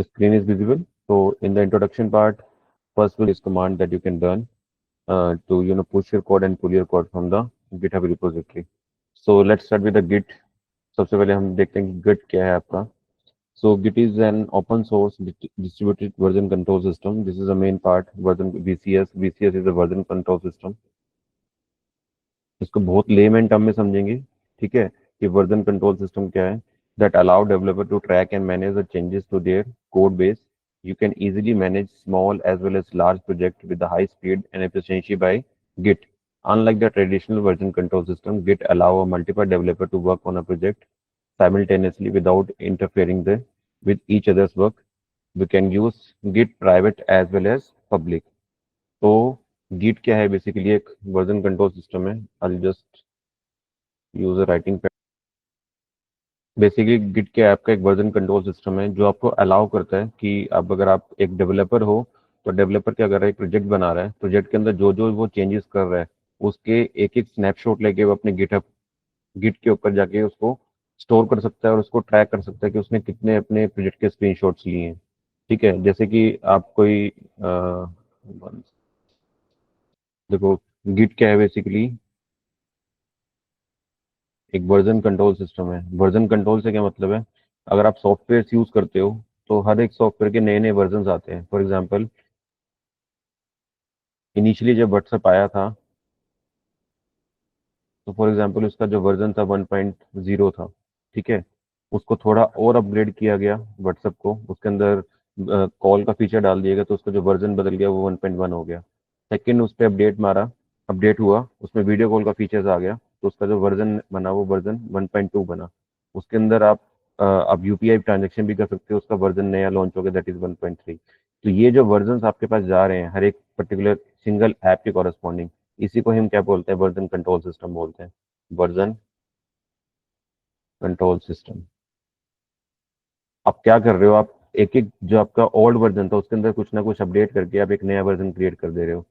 screen is visible. So in the introduction part, first will is command that you can run to push your code and pull your code from the GitHub repository. So let's start with the Git. सबसे पहले हम देखते हैं कि Git क्या है आपका. So Git is an open source distributed version control system. This is the main part. Version VCS. VCS is a version control system. इसको बहुत लेमैन टर्म में समझेंगे. ठीक है कि वर्जन कंट्रोल सिस्टम क्या है. That allow developer to track and manage the changes to their code base. You can easily manage small as well as large projects with the high speed and efficiency by Git. Unlike the traditional version control system, Git allow a multiple developer to work on a project simultaneously without interfering with each other's work. We can use Git private as well as public. तो Git क्या है basically एक version control system है. I'll just use a writing pad. Basically Git क्या है आपका एक version control system है जो आपको अलाउ करता है कि अब अगर आप एक डेवलपर हो तो डेवलपर क्या कर रहा है, एक प्रोजेक्ट बना रहा है, प्रोजेक्ट के अंदर जो जो वो चेंजेस कर रहा है उसके एक एक स्नैपशॉट लेके वो अपने गिट के ऊपर जाके उसको स्टोर कर सकता है और उसको ट्रैक कर सकता है कि उसने कितने अपने प्रोजेक्ट के स्क्रीनशॉट्स लिए हैं. ठीक है, जैसे कि आप कोई देखो गिट क्या है बेसिकली एक वर्जन कंट्रोल सिस्टम है. वर्जन कंट्रोल से क्या मतलब है, अगर आप सॉफ्टवेयर यूज करते हो तो हर एक सॉफ्टवेयर के नए नए वर्जन आते हैं. फॉर एग्जांपल इनिशियली जब व्हाट्सएप आया था तो फॉर एग्जांपल उसका जो वर्जन था 1.0 था. ठीक है, उसको थोड़ा और अपग्रेड किया गया व्हाट्सएप को, उसके अंदर कॉल का फीचर डाल दिया गया तो उसका जो वर्जन बदल गया वो 1.1 हो गया. सेकंड उस पर अपडेट मारा, अपडेट हुआ, उसमें वीडियो कॉल का फीचर्स आ गया तो उसका जो वर्जन बना वो वर्जन 1.2 बना. उसके अंदर आप यूपीआई ट्रांजेक्शन भी कर सकते हो, उसका वर्जन नया लॉन्च हो गया दैट इज 1.3. तो ये जो वर्जन आपके पास जा रहे हैं हर एक पर्टिकुलर सिंगल ऐप के कॉरेस्पॉन्डिंग, इसी को हम क्या बोलते हैं, वर्जन कंट्रोल सिस्टम बोलते हैं. Version control system. आप क्या कर रहे हो, आप एक एक जो आपका ओल्ड वर्जन था उसके अंदर कुछ ना कुछ अपडेट करके आप एक नया वर्जन क्रिएट कर दे रहे हो.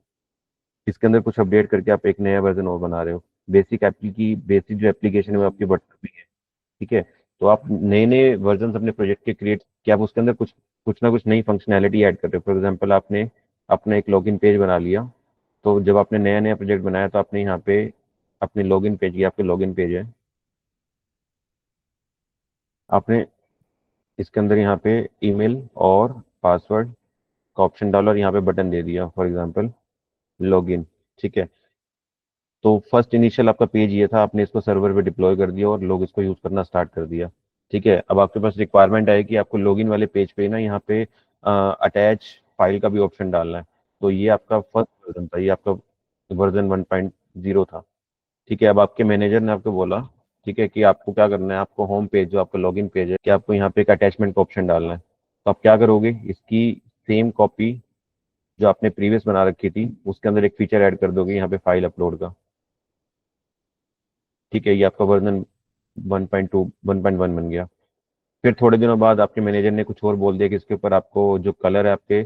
इसके अंदर कुछ अपडेट करके आप एक नया वर्जन और बना रहे हो. बेसिक ऐप की बेसिक जो एप्लीकेशन है वो आपकी बढ़ रही है. ठीक है, तो आप नए नए वर्जन अपने प्रोजेक्ट के क्रिएट कि आप उसके अंदर कुछ कुछ ना कुछ नई फंक्शनैलिटी ऐड कर रहे हो. फॉर एग्जाम्पल आपने अपना एक लॉगिन पेज बना लिया, तो जब आपने नया नया प्रोजेक्ट बनाया तो आपने यहाँ पे अपने लॉगिन पेज की, आपके लॉगिन पेज है, आपने इसके अंदर यहाँ पे ईमेल और पासवर्ड का ऑप्शन डाला और यहाँ पे बटन दे दिया फॉर एग्जांपल लॉगिन. ठीक है, तो फर्स्ट इनिशियल आपका पेज ये था, आपने इसको सर्वर पे डिप्लॉय कर दिया और लोग इसको यूज करना स्टार्ट कर दिया. ठीक है, अब आपके पास रिक्वायरमेंट है कि आपको लॉगिन वाले पेज पे ना यहाँ पे अटैच फाइल का भी ऑप्शन डालना है. तो ये आपका फर्स्ट वर्जन था, ये आपका वर्जन 1.0 था. ठीक है, अब आपके मैनेजर ने आपको बोला ठीक है कि आपको क्या करना है, आपको होम पेज जो आपका लॉगिन पेज है कि आपको यहाँ पे एक अटैचमेंट का ऑप्शन डालना है. तो आप क्या करोगे, इसकी सेम कॉपी जो आपने प्रीवियस बना रखी थी उसके अंदर एक फीचर ऐड कर दोगे यहाँ पे फाइल अपलोड का. ठीक है, ये आपका वर्जन 1.2 1.1 बन गया. फिर थोड़े दिनों बाद आपके मैनेजर ने कुछ और बोल दिया कि इसके ऊपर आपको जो कलर है आपके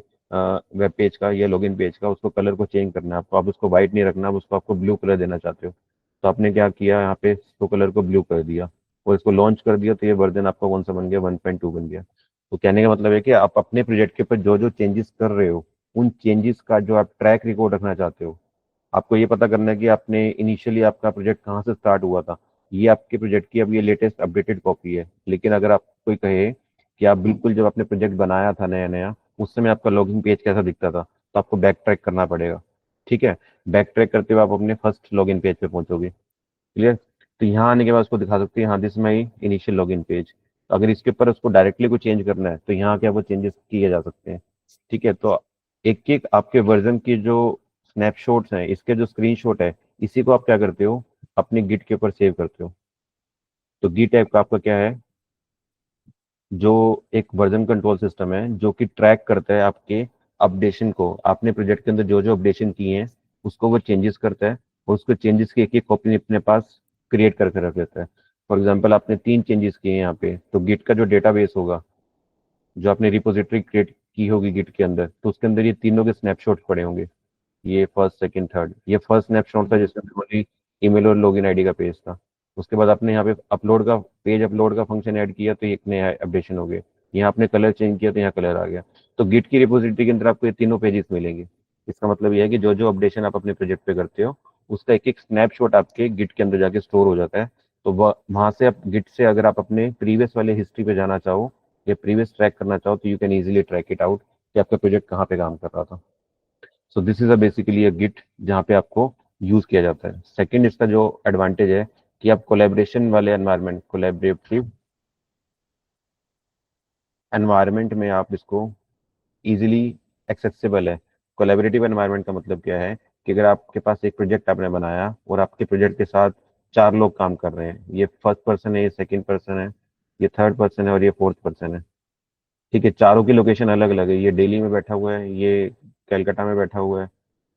वेब पेज का या लॉगिन पेज का उसको कलर को चेंज करना है आपको. आप उसको व्हाइट नहीं रखना, आप उसको आपको ब्लू कलर देना चाहते हो. तो आपने क्या किया, यहाँ पे इसको कलर को ब्लू कर दिया और इसको लॉन्च कर दिया. तो ये वर्जन आपका कौन सा बन गया, 1.2 बन गया. तो कहने का मतलब है कि आप अपने प्रोजेक्ट के ऊपर जो जो चेंजेस कर रहे हो उन चेंजेस का जो आप ट्रैक रिकॉर्ड रखना चाहते हो, आपको ये पता करना है कि आपने इनिशियली आपका प्रोजेक्ट कहाँ से स्टार्ट हुआ था. ये आपके प्रोजेक्ट की अब ये लेटेस्ट अपडेटेड कॉपी है. लेकिन अगर आप कोई कहे कि आप बिल्कुल जब आपने प्रोजेक्ट बनाया था नया नया उस समय आपका लॉगिन पेज कैसा दिखता था, तो आपको बैक ट्रैक करना पड़ेगा. ठीक है, बैक ट्रैक करते हुए आप अपने फर्स्ट लॉगिन पेज पे पहुंचोगे. क्लियर. तो यहाँ आने के बाद उसको दिखा सकते हैं हाँ this my initial login page. अगर इसके ऊपर उसको डायरेक्टली कुछ चेंज करना है तो यहाँ क्या वो चेंजेस किए जा सकते हैं. ठीक है, तो एक एक आपके वर्जन की जो स्नैपशॉट्स हैं, इसके जो स्क्रीनशॉट है, इसी को आप क्या करते हो, अपने गिट के ऊपर सेव करते हो. तो गिट ऐप का आपका क्या है, जो एक वर्जन कंट्रोल सिस्टम है जो कि ट्रैक करता है आपके अपडेशन को. आपने प्रोजेक्ट के अंदर जो जो अपडेशन किए हैं उसको वो चेंजेस करता है और उसके चेंजेस की एक एक कॉपी अपने पास क्रिएट करके रख लेता है. फॉर एग्जाम्पल आपने 3 चेंजेस किए हैं यहाँ पे, तो गिट का जो डेटाबेस होगा, जो आपने रिपोजिटरी क्रिएट की होगी गिट के अंदर, तो उसके अंदर ये तीनों के स्नैपशॉट पड़े होंगे. ये फर्स्ट सेकंड थर्ड, ये फर्स्ट स्नैपशॉट था जिसमें ओनली ईमेल और लॉगिन आईडी का पेज था. उसके बाद आपने यहाँ पे अपलोड का पेज अपलोड का फंक्शन ऐड किया तो एक नया अपडेशन हो गया. यहाँ आपने कलर चेंज किया तो यहाँ कलर आ गया। तो गिट की रिपोजिटरी के अंदर आपको ये तीनों पेजेस मिलेंगे। इसका मतलब ये है कि जो जो अपडेशन आप अपने प्रोजेक्ट पे करते हो उसका एक एक स्नैपशॉट आपके गिट के अंदर जाके स्टोर हो जाता है। तो वहां से आप गिट से अगर आप अपने प्रीवियस वाले हिस्ट्री पे जाना चाहो या प्रीवियस ट्रैक करना चाहो तो you can easily track it out कि आपका प्रोजेक्ट कहाँ पे काम कर रहा था। So this is a basically a Git जहाँ पे आपको यूज किया जाता है। सेकंड इसका जो एडवांटेज है कि आप कोलेब्रेशन वाले एनवायरनमेंट, कोलेबरेटिव एनवायरनमेंट में आप इसको इजीली एक्सेसिबल है। कोलैबोरेटिव एनवायरनमेंट का मतलब क्या है कि अगर आपके पास एक प्रोजेक्ट आपने बनाया और आपके प्रोजेक्ट के साथ चार लोग काम कर रहे हैं, ये फर्स्ट पर्सन है, ये सेकंड पर्सन है, ये थर्ड पर्सन है और ये फोर्थ पर्सन है। ठीक है, चारों की लोकेशन अलग अलग है। ये दिल्ली में बैठा हुआ है, ये कलकत्ता में बैठा हुआ है,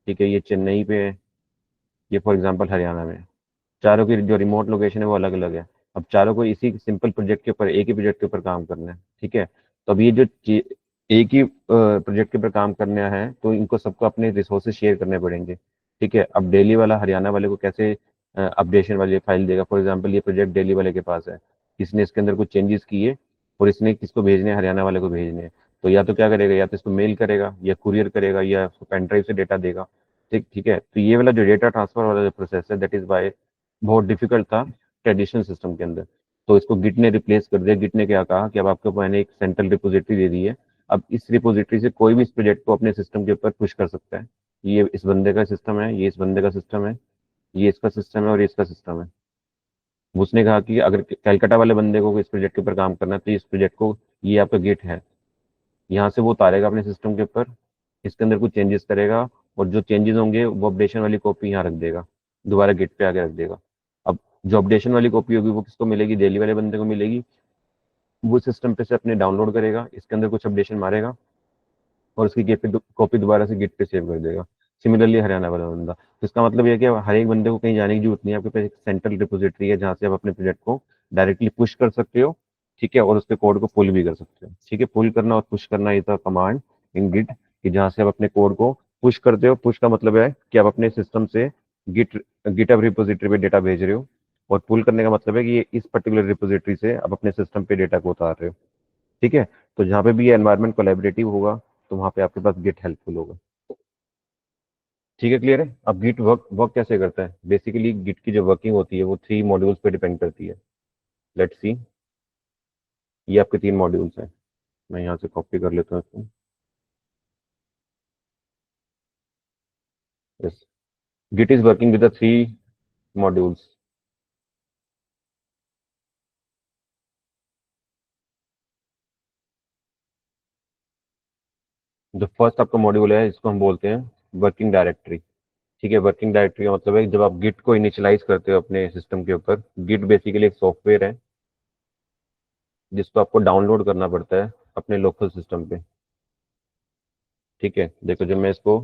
ठीक है, ये चेन्नई पे है, ये फॉर एग्जाम्पल हरियाणा में है। चारों की जो रिमोट लोकेशन है वो अलग अलग है। अब चारों को इसी सिंपल प्रोजेक्ट के ऊपर, एक ही प्रोजेक्ट के ऊपर काम करना है। ठीक है, तो अब ये जो एक ही प्रोजेक्ट के ऊपर काम करना है तो इनको सबको अपने रिसोर्सेज शेयर करने पड़ेंगे। ठीक है, अब दिल्ली वाला हरियाणा वाले को कैसे अपडेशन वाली फाइल देगा? फॉर एग्जाम्पल ये प्रोजेक्ट दिल्ली वाले के पास है, इसने इसके अंदर कुछ चेंजेस किए और इसने किसको भेजने हैं, हरियाणा वाले को भेजने हैं। तो या तो क्या करेगा, या तो इसको मेल करेगा या कुरियर करेगा या उसको पेन ड्राइव से डेटा देगा। ठीक ठीक है, तो ये वाला जो डेटा ट्रांसफर वाला जो प्रोसेस है दैट इज बाय बहुत डिफिकल्ट था ट्रेडिशनल सिस्टम के अंदर। तो इसको गिट ने रिप्लेस कर दिया। गिट ने क्या कहा कि अब आपको मैंने एक सेंट्रल रिपोजिटरी दे दी है, अब इस रिपोजिटरी से कोई भी इस प्रोजेक्ट को अपने सिस्टम के ऊपर पुश कर सकता है। ये इस बंदे का सिस्टम है, ये इस बंदे का सिस्टम है, ये इसका सिस्टम है और ये इसका सिस्टम है। उसने कहा कि अगर कलकत्ता वाले बंदे को इस प्रोजेक्ट के ऊपर काम करना है तो इस प्रोजेक्ट को, ये आपका गिट है, यहाँ से वो उतारेगा अपने सिस्टम के ऊपर, इसके अंदर कुछ चेंजेस करेगा और जो चेंजेस होंगे वो अपडेशन वाली कॉपी यहाँ रख देगा, दोबारा गिट पे आके रख देगा। अब जो अपडेशन वाली कॉपी होगी वो किसको मिलेगी? दिल्ली वाले बंदे को मिलेगी। वो सिस्टम पे से अपने डाउनलोड करेगा, इसके अंदर कुछ अपडेशन मारेगा और उसकी कॉपी दोबारा से गिट पे सेव कर देगा। सिमिलरली हरियाणा वाला बंदा, तो इसका मतलब ये है कि हर एक बंदे को कहीं जाने की जरूरत नहीं है। आपके पास एक सेंट्रल रिपोजिटरी है जहाँ से आप अपने प्रोजेक्ट को डायरेक्टली पुश कर सकते हो। ठीक है, और उसके कोड को पुल भी कर सकते हो। ठीक है, पुल करना और पुश करना is the command in Git, कि जहाँ से आप अपने कोड को पुश करते हो। पुश का मतलब है कि आप अपने सिस्टम से गिट गिटहब रिपोजिटरी पे डेटा भेज रहे हो, और पुल करने का मतलब है कि ये इस पर्टिकुलर रिपोजिटरी से आप अपने सिस्टम पे डेटा को उतार रहे हो। ठीक है, तो जहाँ पे भी ये एनवायरनमेंट कोलैबोरेटिव होगा तो वहाँ पे आपके पास गिट हेल्पफुल होगा। ठीक है, क्लियर है? अब गिट वर्क वर्क कैसे करता है? बेसिकली गिट की जो वर्किंग होती है वो 3 मॉड्यूल्स पे डिपेंड करती है। लेट्स सी, ये आपके 3 मॉड्यूल्स हैं। मैं यहाँ से कॉपी कर लेता हूँ इसको। Yes, Git is working with the 3 modules. जो फर्स्ट आपका मॉड्यूल है इसको हम बोलते हैं वर्किंग डायरेक्टरी। ठीक है, वर्किंग डायरेक्टरी का मतलब है कि जब आप गिट को इनिशियलाइज करते हो अपने सिस्टम के ऊपर, गिट बेसिकली एक सॉफ्टवेयर है जिसको आपको डाउनलोड करना पड़ता है अपने लोकल सिस्टम पे। ठीक है, देखो जब मैं इसको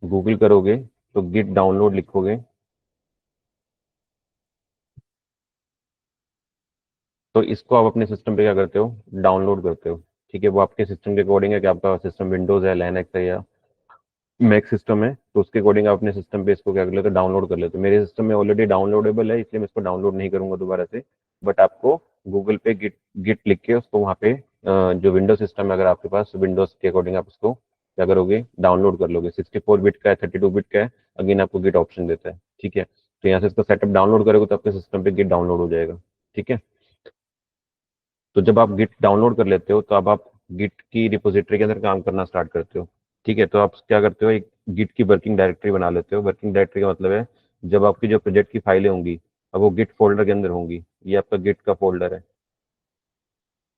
गूगल करोगे तो गिट डाउनलोड लिखोगे तो इसको आप अपने सिस्टम पे क्या करते हो, डाउनलोड करते हो। ठीक है, वो आपके सिस्टम के अकॉर्डिंग है कि आपका सिस्टम विंडोज है, लाइनक्स है या मैक सिस्टम है, तो उसके अकॉर्डिंग आप अपने सिस्टम पे इसको क्या कर लेते हो, डाउनलोड कर लेते हो। मेरे सिस्टम में ऑलरेडी डाउनलोडेबल है इसलिए मैं इसको डाउनलोड नहीं करूंगा दोबारा से। बट आपको गूगल पे गिट गिट लिख के उसको वहाँ पे जो विंडो सिस्टम है अगर आपके पास, विंडोज के अकॉर्डिंग आप उसको क्या करोगे, डाउनलोड कर लोगे। 64 बिट का है, 32 बिट का है, अगेन आपको गिट ऑप्शन देता है। ठीक है, तो यहाँ से इसका सेटअप डाउनलोड करोगे तो आपके सिस्टम पे गिट डाउनलोड हो जाएगा। ठीक है, तो जब आप गिट डाउनलोड कर लेते हो तो अब आप गिट की रिपोजिटरी के अंदर काम करना स्टार्ट करते हो। ठीक है, तो आप क्या करते हो, एक गिट की वर्किंग डायरेक्टरी बना लेते हो। वर्किंग डायरेक्टरी का मतलब है जब आपकी जो प्रोजेक्ट की फाइलें होंगी अब वो गिट फोल्डर के अंदर होंगी। ये आपका गिट का फोल्डर है।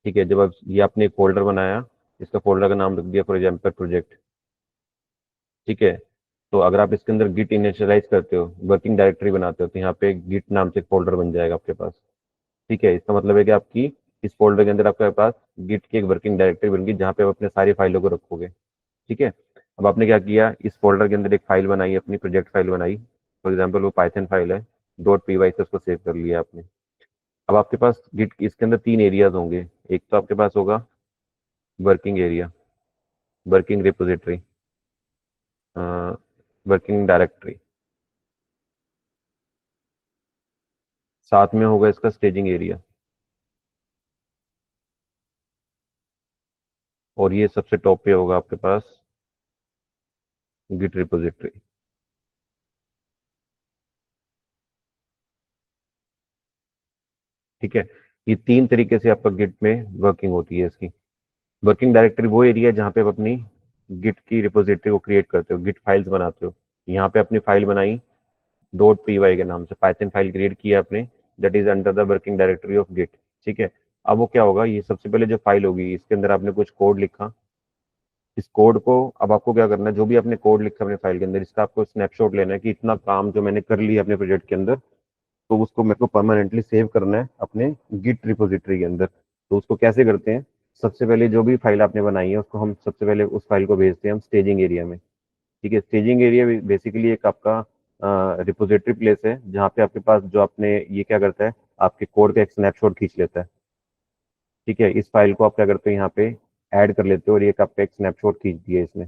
ठीक है, जब आप ये आपने एक फोल्डर बनाया, इसका फोल्डर का नाम रख दिया फॉर एग्जाम्पल प्रोजेक्ट। ठीक है, तो अगर आप इसके अंदर गिट इनिशियलाइज करते हो, वर्किंग डायरेक्टरी बनाते हो, तो यहाँ पे गिट नाम से एक फोल्डर बन जाएगा आपके पास। ठीक है, इसका मतलब है कि आपकी इस फोल्डर के अंदर आपके पास गिट की एक वर्किंग डायरेक्टरी बन गई जहाँ पे आप अपने सारी फाइलों को रखोगे। ठीक है, अब आपने क्या किया, इस फोल्डर के अंदर एक फाइल बनाई, अपनी प्रोजेक्ट फाइल बनाई, फॉर एग्जाम्पल वो पाइथन फाइल है, .py से उसको सेव कर लिया आपने। अब आपके पास गिट इसके अंदर 3 एरियाज होंगे। एक तो आपके पास होगा working area, working repository, working directory, साथ में होगा इसका स्टेजिंग एरिया। और ये सबसे टॉप पे होगा आपके पास गिट रिपोजिटरी। ठीक है, ये तीन तरीके से आपका गिट में वर्किंग होती है इसकी। वर्किंग डायरेक्टरी वो एरिया है जहाँ पे आप अपनी गिट की रिपोजिटरी को क्रिएट करते हो, गिट फाइल्स बनाते हो। यहाँ पे अपनी फाइल बनाई डॉट पी वाई के नाम से, पाइथन फाइल क्रिएट किया आपने, that is under the working directory of Git. ठीक है, अब वो क्या होगा, ये सबसे पहले जो फाइल होगी इसके अंदर आपने कुछ कोड लिखा। इस कोड को अब आपको क्या करना है, जो भी आपने कोड लिखा अपने फाइल के अंदर, इसका आपको स्नैपशॉट लेना है कि इतना काम जो मैंने कर लिया अपने प्रोजेक्ट के अंदर, तो उसको मेरे को परमानेंटली सेव करना है अपने गिट रिपोजिटरी के अंदर। तो उसको कैसे करते हैं, सबसे पहले जो भी फाइल आपने बनाई है उसको हम सबसे पहले उस फाइल को भेजते हैं हम स्टेजिंग एरिया में। ठीक है, स्टेजिंग एरिया बेसिकली एक आपका रिपोजिटरी प्लेस है जहाँ पे आपके पास जो आपने ये क्या करता है, आपके कोड का एक स्नैपशॉट खींच लेता है। ठीक है, इस फाइल को आप क्या करते हो यहाँ पे ऐड कर लेते हो, और ये आपका एक स्नैपशॉट खींच दिया इसने।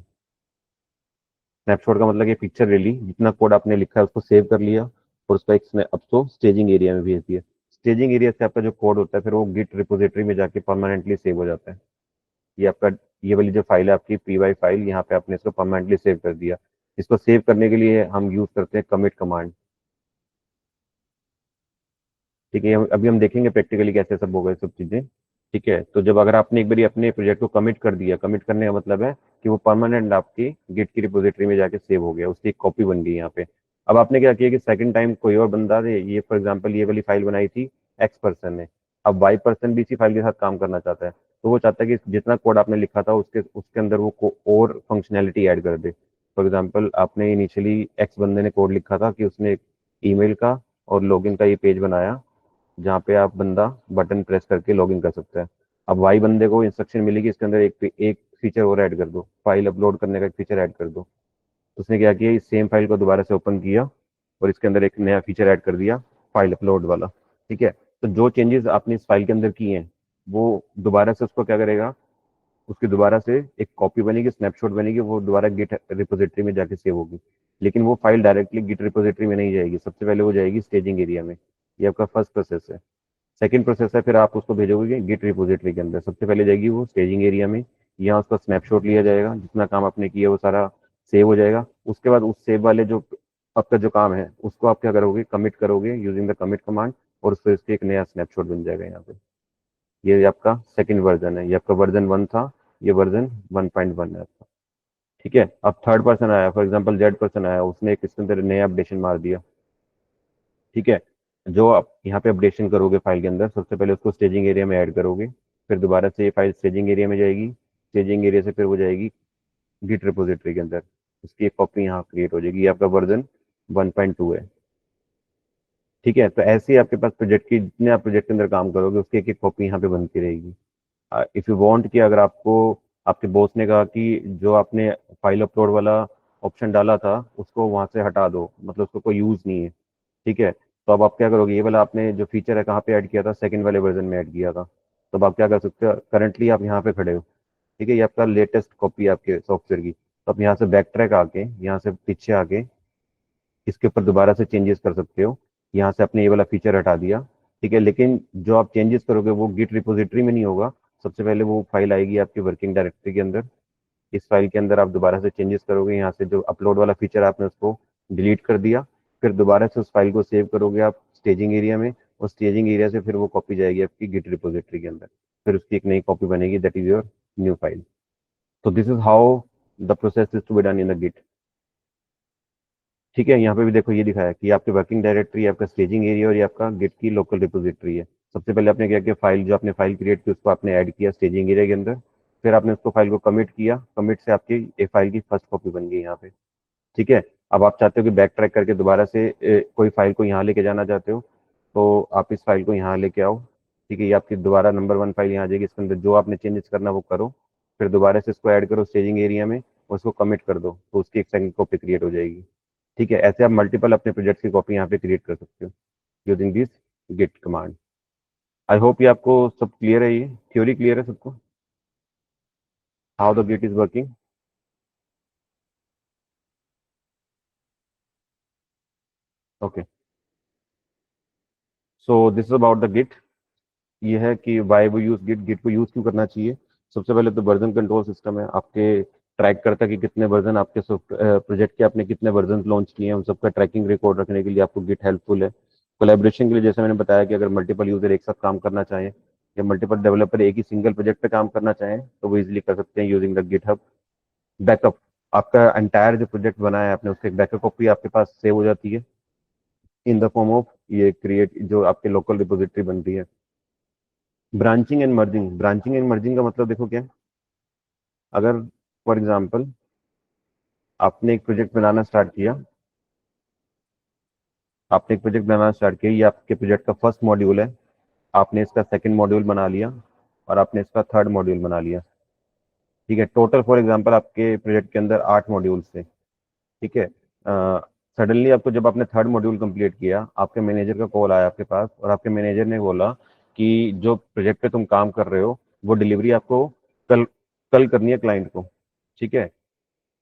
स्नैपशॉट का मतलब ये पिक्चर ले ली, जितना कोड आपने लिखा है उसको सेव कर लिया, और उसका एक अब तो स्टेजिंग एरिया में भेज दिया। स्टेजिंग एरिया से आपका जो कोड होता है फिर वो गिट रिपोजिटरी में जाके परमानेंटली सेव हो जाता है। ये आपका, ये वाली जो फाइल है आपकी पी वाई फाइल, यहाँ पे आपने इसको परमानेंटली सेव कर दिया। इसको सेव करने के लिए हम यूज करते हैं कमिट कमांड। ठीक है, अभी हम देखेंगे प्रैक्टिकली कैसे सब होगा ये सब चीजें। ठीक है, तो जब अगर आपने एक बार अपने प्रोजेक्ट को कमिट कर दिया, कमिट करने का मतलब है कि वो परमानेंट आपकी गिट की रिपोजिटरी में जाके सेव हो गया, उसकी एक कॉपी बन गई यहाँ पे। अब आपने क्या किया कि सेकंड टाइम कोई और बंदा ने ये फॉर एग्जांपल ये वाली फाइल बनाई थी एक्स पर्सन ने, अब वाई पर्सन भी इसी फाइल के साथ काम करना चाहता है, तो वो चाहता है कि जितना कोड आपने लिखा था उसके उसके अंदर वो और फंक्शनैलिटी ऐड कर दे। फॉर एग्जाम्पल आपने इनिशियली एक्स बंदे ने कोड लिखा था कि उसने ईमेल का और लॉगिन का ये पेज बनाया जहाँ पे आप बंदा बटन प्रेस करके लॉगिन कर सकता है। अब वाई बंदे को इंस्ट्रक्शन मिली कि इसके अंदर एक फीचर और ऐड कर दो, फाइल अपलोड करने का एक फीचर ऐड कर दो। तो उसने क्या किया, इस सेम फाइल को दोबारा से ओपन किया और इसके अंदर एक नया फीचर ऐड कर दिया, फाइल अपलोड वाला। ठीक है, तो जो चेंजेस आपने इस फाइल के अंदर किए हैं वो दोबारा से उसको क्या करेगा, उसकी दोबारा से एक कॉपी बनेगी, स्नैपशॉट बनेगी, वो दोबारा गिट रिपोजिटरी में जाके सेव होगी। लेकिन वो फाइल डायरेक्टली गिट रिपोजिटरी में नहीं जाएगी, सबसे पहले वो जाएगी स्टेजिंग एरिया में। ये आपका फर्स्ट प्रोसेस है। सेकंड प्रोसेस है, फिर आप उसको भेजोगे गिट रिपोजिटरी के अंदर, सबसे पहले जाएगी वो स्टेजिंग एरिया में, यहाँ उसका स्नैपशॉट लिया जाएगा, जितना काम आपने किया वो सारा सेव हो जाएगा। उसके बाद उस सेव वाले जो आपका जो काम है उसको आप क्या करोगे, कमिट करोगे यूजिंग द कमिट कमांड, और उससे इसके एक नया स्नैपशॉट बन जाएगा यहाँ पे। ये आपका सेकंड वर्जन है, ये आपका वर्जन 1 था, ये वर्जन 1.1 है आपका। ठीक है, अब थर्ड पर्सन आया, फॉर एग्जाम्पल जेड पर्सन आया, उसने एक इसके अंदर नया अपडेशन मार दिया। ठीक है, जो आप यहाँ पे अपडेशन करोगे फाइल के अंदर, सबसे पहले उसको स्टेजिंग एरिया में ऐड करोगे, फिर दोबारा से ये फाइल स्टेजिंग एरिया में जाएगी, स्टेजिंग एरिया से फिर वो जाएगी गिट रिपोजिटरी के अंदर, उसकी एक कॉपी यहाँ क्रिएट हो जाएगी। ये आपका वर्जन 1.2 है। ठीक है, तो ऐसे ही आपके पास प्रोजेक्ट की जितने आप प्रोजेक्ट के अंदर काम करोगे उसकी एक एक कॉपी यहाँ पे बनती रहेगी। इफ यू वांट कि अगर आपको आपके बॉस ने कहा कि जो आपने फाइल अपलोड वाला ऑप्शन डाला था उसको वहां से हटा दो, मतलब उसको कोई यूज नहीं है, ठीक है, तो अब आप क्या करोगे, ये वाला आपने जो फीचर है कहाँ पे ऐड किया था, सेकंड वाले वर्जन में ऐड किया था, तो अब आप क्या कर सकते हो, करंटली आप यहाँ पे खड़े हो। ठीक है, ये आपका लेटेस्ट कॉपी है आपके सॉफ्टवेयर की, तो आप यहाँ से बैक ट्रैक आके यहाँ से पीछे आके इसके ऊपर दोबारा से चेंजेस कर सकते हो। यहाँ से आपने ये वाला फीचर हटा दिया। ठीक है, लेकिन जो आप चेंजेस करोगे वो गिट रिपोजिटरी में नहीं होगा, सबसे पहले वो फाइल आएगी आपकी वर्किंग डायरेक्टरी के अंदर। इस फाइल के अंदर आप दोबारा से चेंजेस करोगे, यहाँ से जो अपलोड वाला फीचर आपने उसको डिलीट कर दिया, फिर दोबारा से उस फाइल को सेव करोगे आप स्टेजिंग एरिया में, और स्टेजिंग एरिया से फिर वो कॉपी जाएगी आपकी गिट रिपोजिटरी के अंदर, फिर उसकी एक नई कॉपी बनेगी, that is your new file. तो this is how the process is to be done in the Git. ठीक है, यहाँ पे भी देखो ये दिखाया कि आपकी वर्किंग डायरेक्टरी, आपका स्टेजिंग एरिया और ये आपका गिट की लोकल रिपोजिटरी है। सबसे पहले आपने क्या किया, फाइल जो आपने फाइल क्रिएट की उसको आपने ऐड किया स्टेजिंग एरिया के अंदर, फिर आपने उसको फाइल को कमिट किया, कमिट से आपकी एक फाइल की फर्स्ट कॉपी बन गई यहाँ पे। ठीक है, अब आप चाहते हो कि बैक ट्रैक करके दोबारा से कोई फाइल को यहाँ लेके जाना चाहते हो, तो आप इस फाइल को यहाँ लेके आओ। ठीक है, ये आपकी दोबारा नंबर 1 फाइल यहाँ आ जाएगी, इसके अंदर जो आपने चेंजेस करना वो करो, फिर दोबारा से इसको ऐड करो स्टेजिंग एरिया में, और उसको कमिट कर दो, तो उसकी एक सेकंड कॉपी क्रिएट हो जाएगी। ठीक है, ऐसे आप मल्टीपल अपने प्रोजेक्ट की कॉपी यहाँ पे क्रिएट कर सकते हो using this Git command. I hope ये आपको सब क्लियर है, ये थ्योरी क्लियर है सबको, how the Git is working. Okay, so this is about the Git. ये है कि वाई वो यूज गिट, गिट को यूज क्यों करना चाहिए। सबसे पहले तो वर्जन कंट्रोल सिस्टम है आपके, ट्रैक करता है कि कितने वर्जन आपके प्रोजेक्ट के, आपने कितने वर्जन लॉन्च किए हैं, उन सबका ट्रैकिंग रिकॉर्ड रखने के लिए आपको गिट हेल्पफुल है। कोलैबोरेशन के लिए जैसे मैंने बताया कि अगर मल्टीपल यूजर एक साथ काम करना चाहें या मल्टीपल डेवलपर एक ही सिंगल प्रोजेक्ट पे काम करना चाहें तो वो इजीली कर सकते हैं using the GitHub. Backup, आपका एंटायर जो प्रोजेक्ट बना है आपने उसकी एक बैकअप कॉपी आपके पास सेव हो जाती है इन द फॉर्म ऑफ ये क्रिएट, जो आपके लोकल रिपोजिटरी बनती है। Branching and merging, branching and merging का मतलब देखो क्या है। अगर फॉर एग्जांपल आपने एक प्रोजेक्ट बनाना स्टार्ट किया, आपने एक प्रोजेक्ट बनाना स्टार्ट किया, ये आपके प्रोजेक्ट का फर्स्ट मॉड्यूल है, आपने इसका सेकंड मॉड्यूल बना लिया और आपने इसका थर्ड मॉड्यूल बना लिया। ठीक है, टोटल फॉर एग्जांपल आपके प्रोजेक्ट के अंदर 8 मॉड्यूल्स थे। ठीक है, सडनली आपको जब आपने थर्ड मॉड्यूल कंप्लीट किया, आपके मैनेजर का कॉल आया आपके पास और आपके मैनेजर ने बोला कि जो प्रोजेक्ट पे तुम काम कर रहे हो वो डिलीवरी आपको कल कल करनी है क्लाइंट को। ठीक है,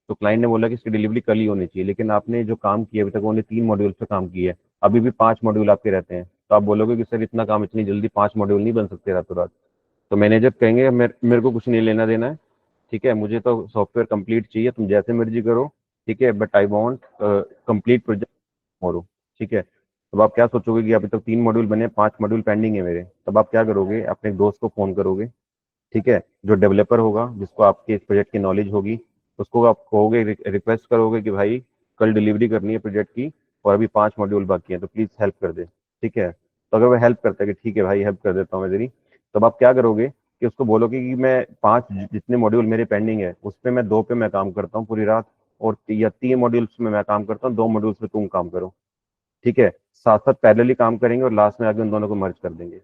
तो क्लाइंट ने बोला कि इसकी डिलीवरी कल ही होनी चाहिए, लेकिन आपने जो काम किया अभी तक ओनली 3 मॉड्यूल पे काम किया है, अभी भी 5 मॉड्यूल आपके रहते हैं, तो आप बोलोगे कि सर इतना काम इतनी जल्दी 5 मॉड्यूल नहीं बन सकते रातों रात। तो मैनेजर कहेंगे मेरे को कुछ नहीं लेना देना है, ठीक है, मुझे तो सॉफ्टवेयर कंप्लीट चाहिए, तुम जैसे मर्जी करो। ठीक है, but I want complete project tomorrow. ठीक है, तब आप क्या सोचोगे कि अभी तक 3 मॉड्यूल बने, 5 मॉड्यूल पेंडिंग है मेरे, तब आप क्या करोगे, अपने दोस्त को फोन करोगे, ठीक है, जो डेवलपर होगा जिसको आपके इस प्रोजेक्ट की नॉलेज होगी, उसको आप कहोगे, रिक्वेस्ट करोगे कि भाई कल डिलीवरी करनी है प्रोजेक्ट की और अभी 5 मॉड्यूल बाकी हैं तो प्लीज हेल्प कर दे। ठीक है, तो अगर वो हेल्प करता है कि ठीक है भाई हेल्प कर देता हूँ मैं तेरी, तब आप क्या करोगे कि उसको बोलोगे कि मैं 5 जितने मॉड्यूल मेरे पेंडिंग है उस पे मैं 2 पे मैं काम करता हूँ पूरी रात, और या 3 मॉड्यूल्स में मैं काम करता हूँ, 2 मॉड्यूल्स में तुम काम करो। ठीक है, साथ साथ पैरेलली काम करेंगे और लास्ट में आके उन दोनों को मर्ज कर देंगे।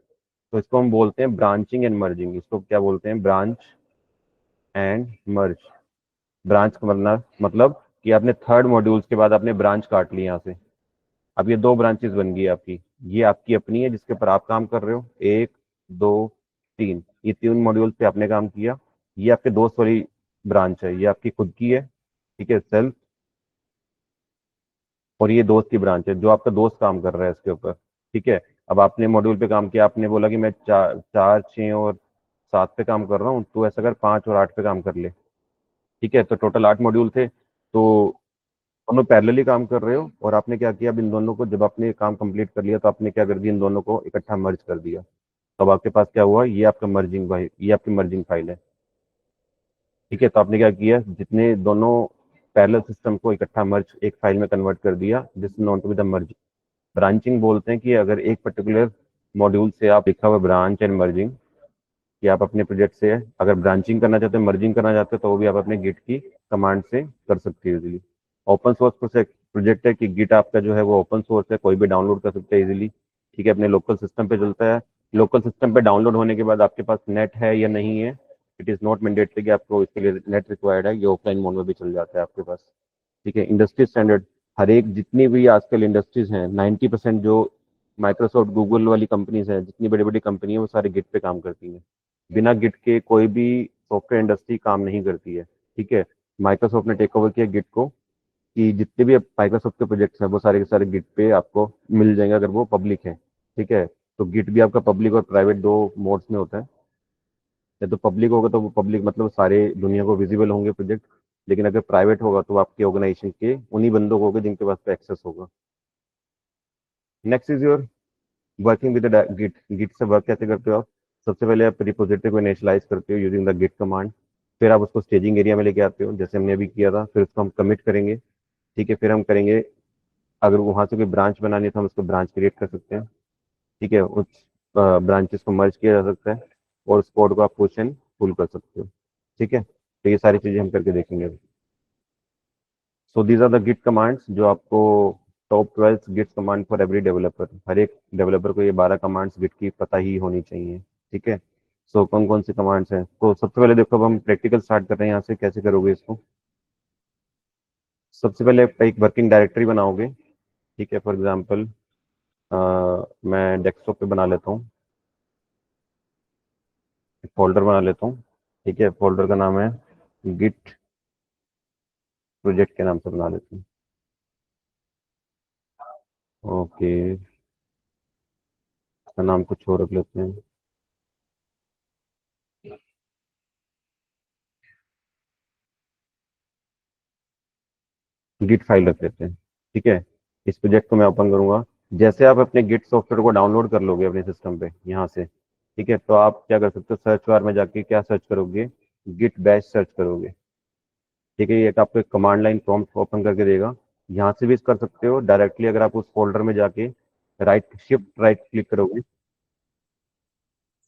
तो इसको हम बोलते हैं ब्रांचिंग एंड मर्जिंग, इसको क्या बोलते हैं, ब्रांच एंड मर्ज। ब्रांच का मतलब कि आपने थर्ड मॉड्यूल्स के बाद आपने ब्रांच काट ली यहाँ से, अब ये 2 ब्रांचेस बन गई आपकी, ये आपकी अपनी है जिसके ऊपर आप काम कर रहे हो, 1, 2, 3, ये 3 मॉड्यूल्स पे आपने काम किया। ये आपके दोस्त वाली ब्रांच है, ये आपकी खुद की है, ठीक है, सेल्फ। और ये दोस्त की ब्रांच है जो आपका दोस्त काम कर रहा है इसके ऊपर। ठीक है, अब आपने मॉड्यूल पे काम किया, आपने बोला कि मैं 4, 6 और 7 पे काम कर रहा हूँ, तो ऐसा कर 5 और 8 पे काम कर ले। ठीक है, तो टोटल 8 मॉड्यूल थे, तो दोनों पैरेलली काम कर रहे हो, और आपने क्या किया, अब इन दोनों को जब आपने काम कंप्लीट कर लिया तो आपने क्या कर दिया, इन दोनों को इकट्ठा मर्ज कर दिया। तब आपके पास क्या हुआ, ये आपका मर्जिंग भाई, ये आपकी मर्जिंग फाइल है। ठीक है, तो आपने क्या किया, जितने दोनों पैरेलल सिस्टम को इकट्ठा मर्ज एक फाइल में कन्वर्ट कर दिया, this known to be the merging. Branching बोलते हैं कि अगर एक पर्टिकुलर मॉड्यूल से आप लिखा हुआ ब्रांच एंड मर्जिंग, कि आप अपने प्रोजेक्ट से अगर ब्रांचिंग करना चाहते हैं, मर्जिंग करना चाहते हो, तो वो भी आप अपने गिट की कमांड से कर सकते हो इजीली। ओपन सोर्स प्रोजेक्ट है कि गिट आपका जो है वो ओपन सोर्स है, कोई भी डाउनलोड कर सकता है इजीली। ठीक है, अपने लोकल सिस्टम पे चलता है। लोकल सिस्टम पे डाउनलोड होने के बाद आपके पास नेट है या नहीं है, इट इज़ नॉट मैंडेटरी कि आपको इसके लिए नेट रिक्वायर्ड है, ये ऑफलाइन मोड में भी चल जाता है आपके पास। ठीक है, इंडस्ट्री स्टैंडर्ड, हर एक जितनी भी आजकल इंडस्ट्रीज हैं, 90% जो माइक्रोसॉफ्ट गूगल वाली कंपनीज हैं, जितनी बड़ी बड़ी कंपनी है, वो सारे गिट पे काम करती हैं। बिना गिट के कोई भी सॉफ्टवेयर इंडस्ट्री काम नहीं करती है। ठीक है, माइक्रोसॉफ्ट ने टेक ओवर किया गिट को, कि जितने भी माइक्रोसॉफ्ट के प्रोजेक्ट्स हैं वो सारे के सारे गिट पे आपको मिल जाएंगे अगर वो पब्लिक है। ठीक है, तो गिट भी आपका पब्लिक और प्राइवेट दो मोड्स में होता है। या तो पब्लिक होगा तो वो पब्लिक मतलब सारे दुनिया को विजिबल होंगे प्रोजेक्ट, लेकिन अगर प्राइवेट होगा तो आपके ऑर्गेनाइजेशन के उन्हीं बंदों को होगा जिनके पास एक्सेस होगा। Next is your working with Git. Git से वर्क कैसे करते हो आप, सबसे पहले आप रिपोजिटरी को इनिशियलाइज करते हो यूजिंग द गिट कमांड। फिर आप उसको स्टेजिंग एरिया में लेके आते हो जैसे हमने अभी किया था, फिर उसको हम कमिट करेंगे। ठीक है, फिर हम करेंगे, अगर वहां से कोई ब्रांच बनानी है तो हम उसको ब्रांच क्रिएट कर सकते हैं। ठीक है, उस ब्रांचेस को मर्ज किया जा सकता है और उस कोड को आप पुश एंड पुल कर सकते हो। ठीक है, तो ये सारी चीजें हम करके देखेंगे। So these are the Git commands जो आपको, top 12 Git command for every developer, हर एक डेवलपर को ये 12 कमांड्स गिट की पता ही होनी चाहिए। ठीक है, सो कौन कौन सी कमांड्स हैं, तो सबसे पहले देखो, अब हम प्रैक्टिकल स्टार्ट कर रहे हैं यहाँ से, कैसे करोगे इसको। सबसे पहले आप एक वर्किंग डायरेक्टरी बनाओगे। ठीक है, फॉर एग्जाम्पल मैं डेस्कटॉप पे बना लेता हूँ, एक फोल्डर बना लेता हूँ। ठीक है, फोल्डर का नाम है गिट, प्रोजेक्ट के नाम से बना लेता हूँ। ओके, इसका नाम कुछ और रख लेते हैं। गिट फाइल रख लेते हैं। ठीक है, इस प्रोजेक्ट को मैं ओपन करूंगा। जैसे आप अपने गिट सॉफ्टवेयर को डाउनलोड कर लोगे अपने सिस्टम पे यहाँ से, ठीक है, तो आप क्या कर सकते हो, सर्च बार में जाके क्या सर्च करोगे, गिट बैश सर्च करोगे। ठीक है, ये एक आपको कमांड लाइन प्रॉम्प्ट ओपन करके देगा। यहाँ से भी कर सकते हो डायरेक्टली, अगर आप उस फोल्डर में जाके राइट शिफ्ट राइट क्लिक करोगे,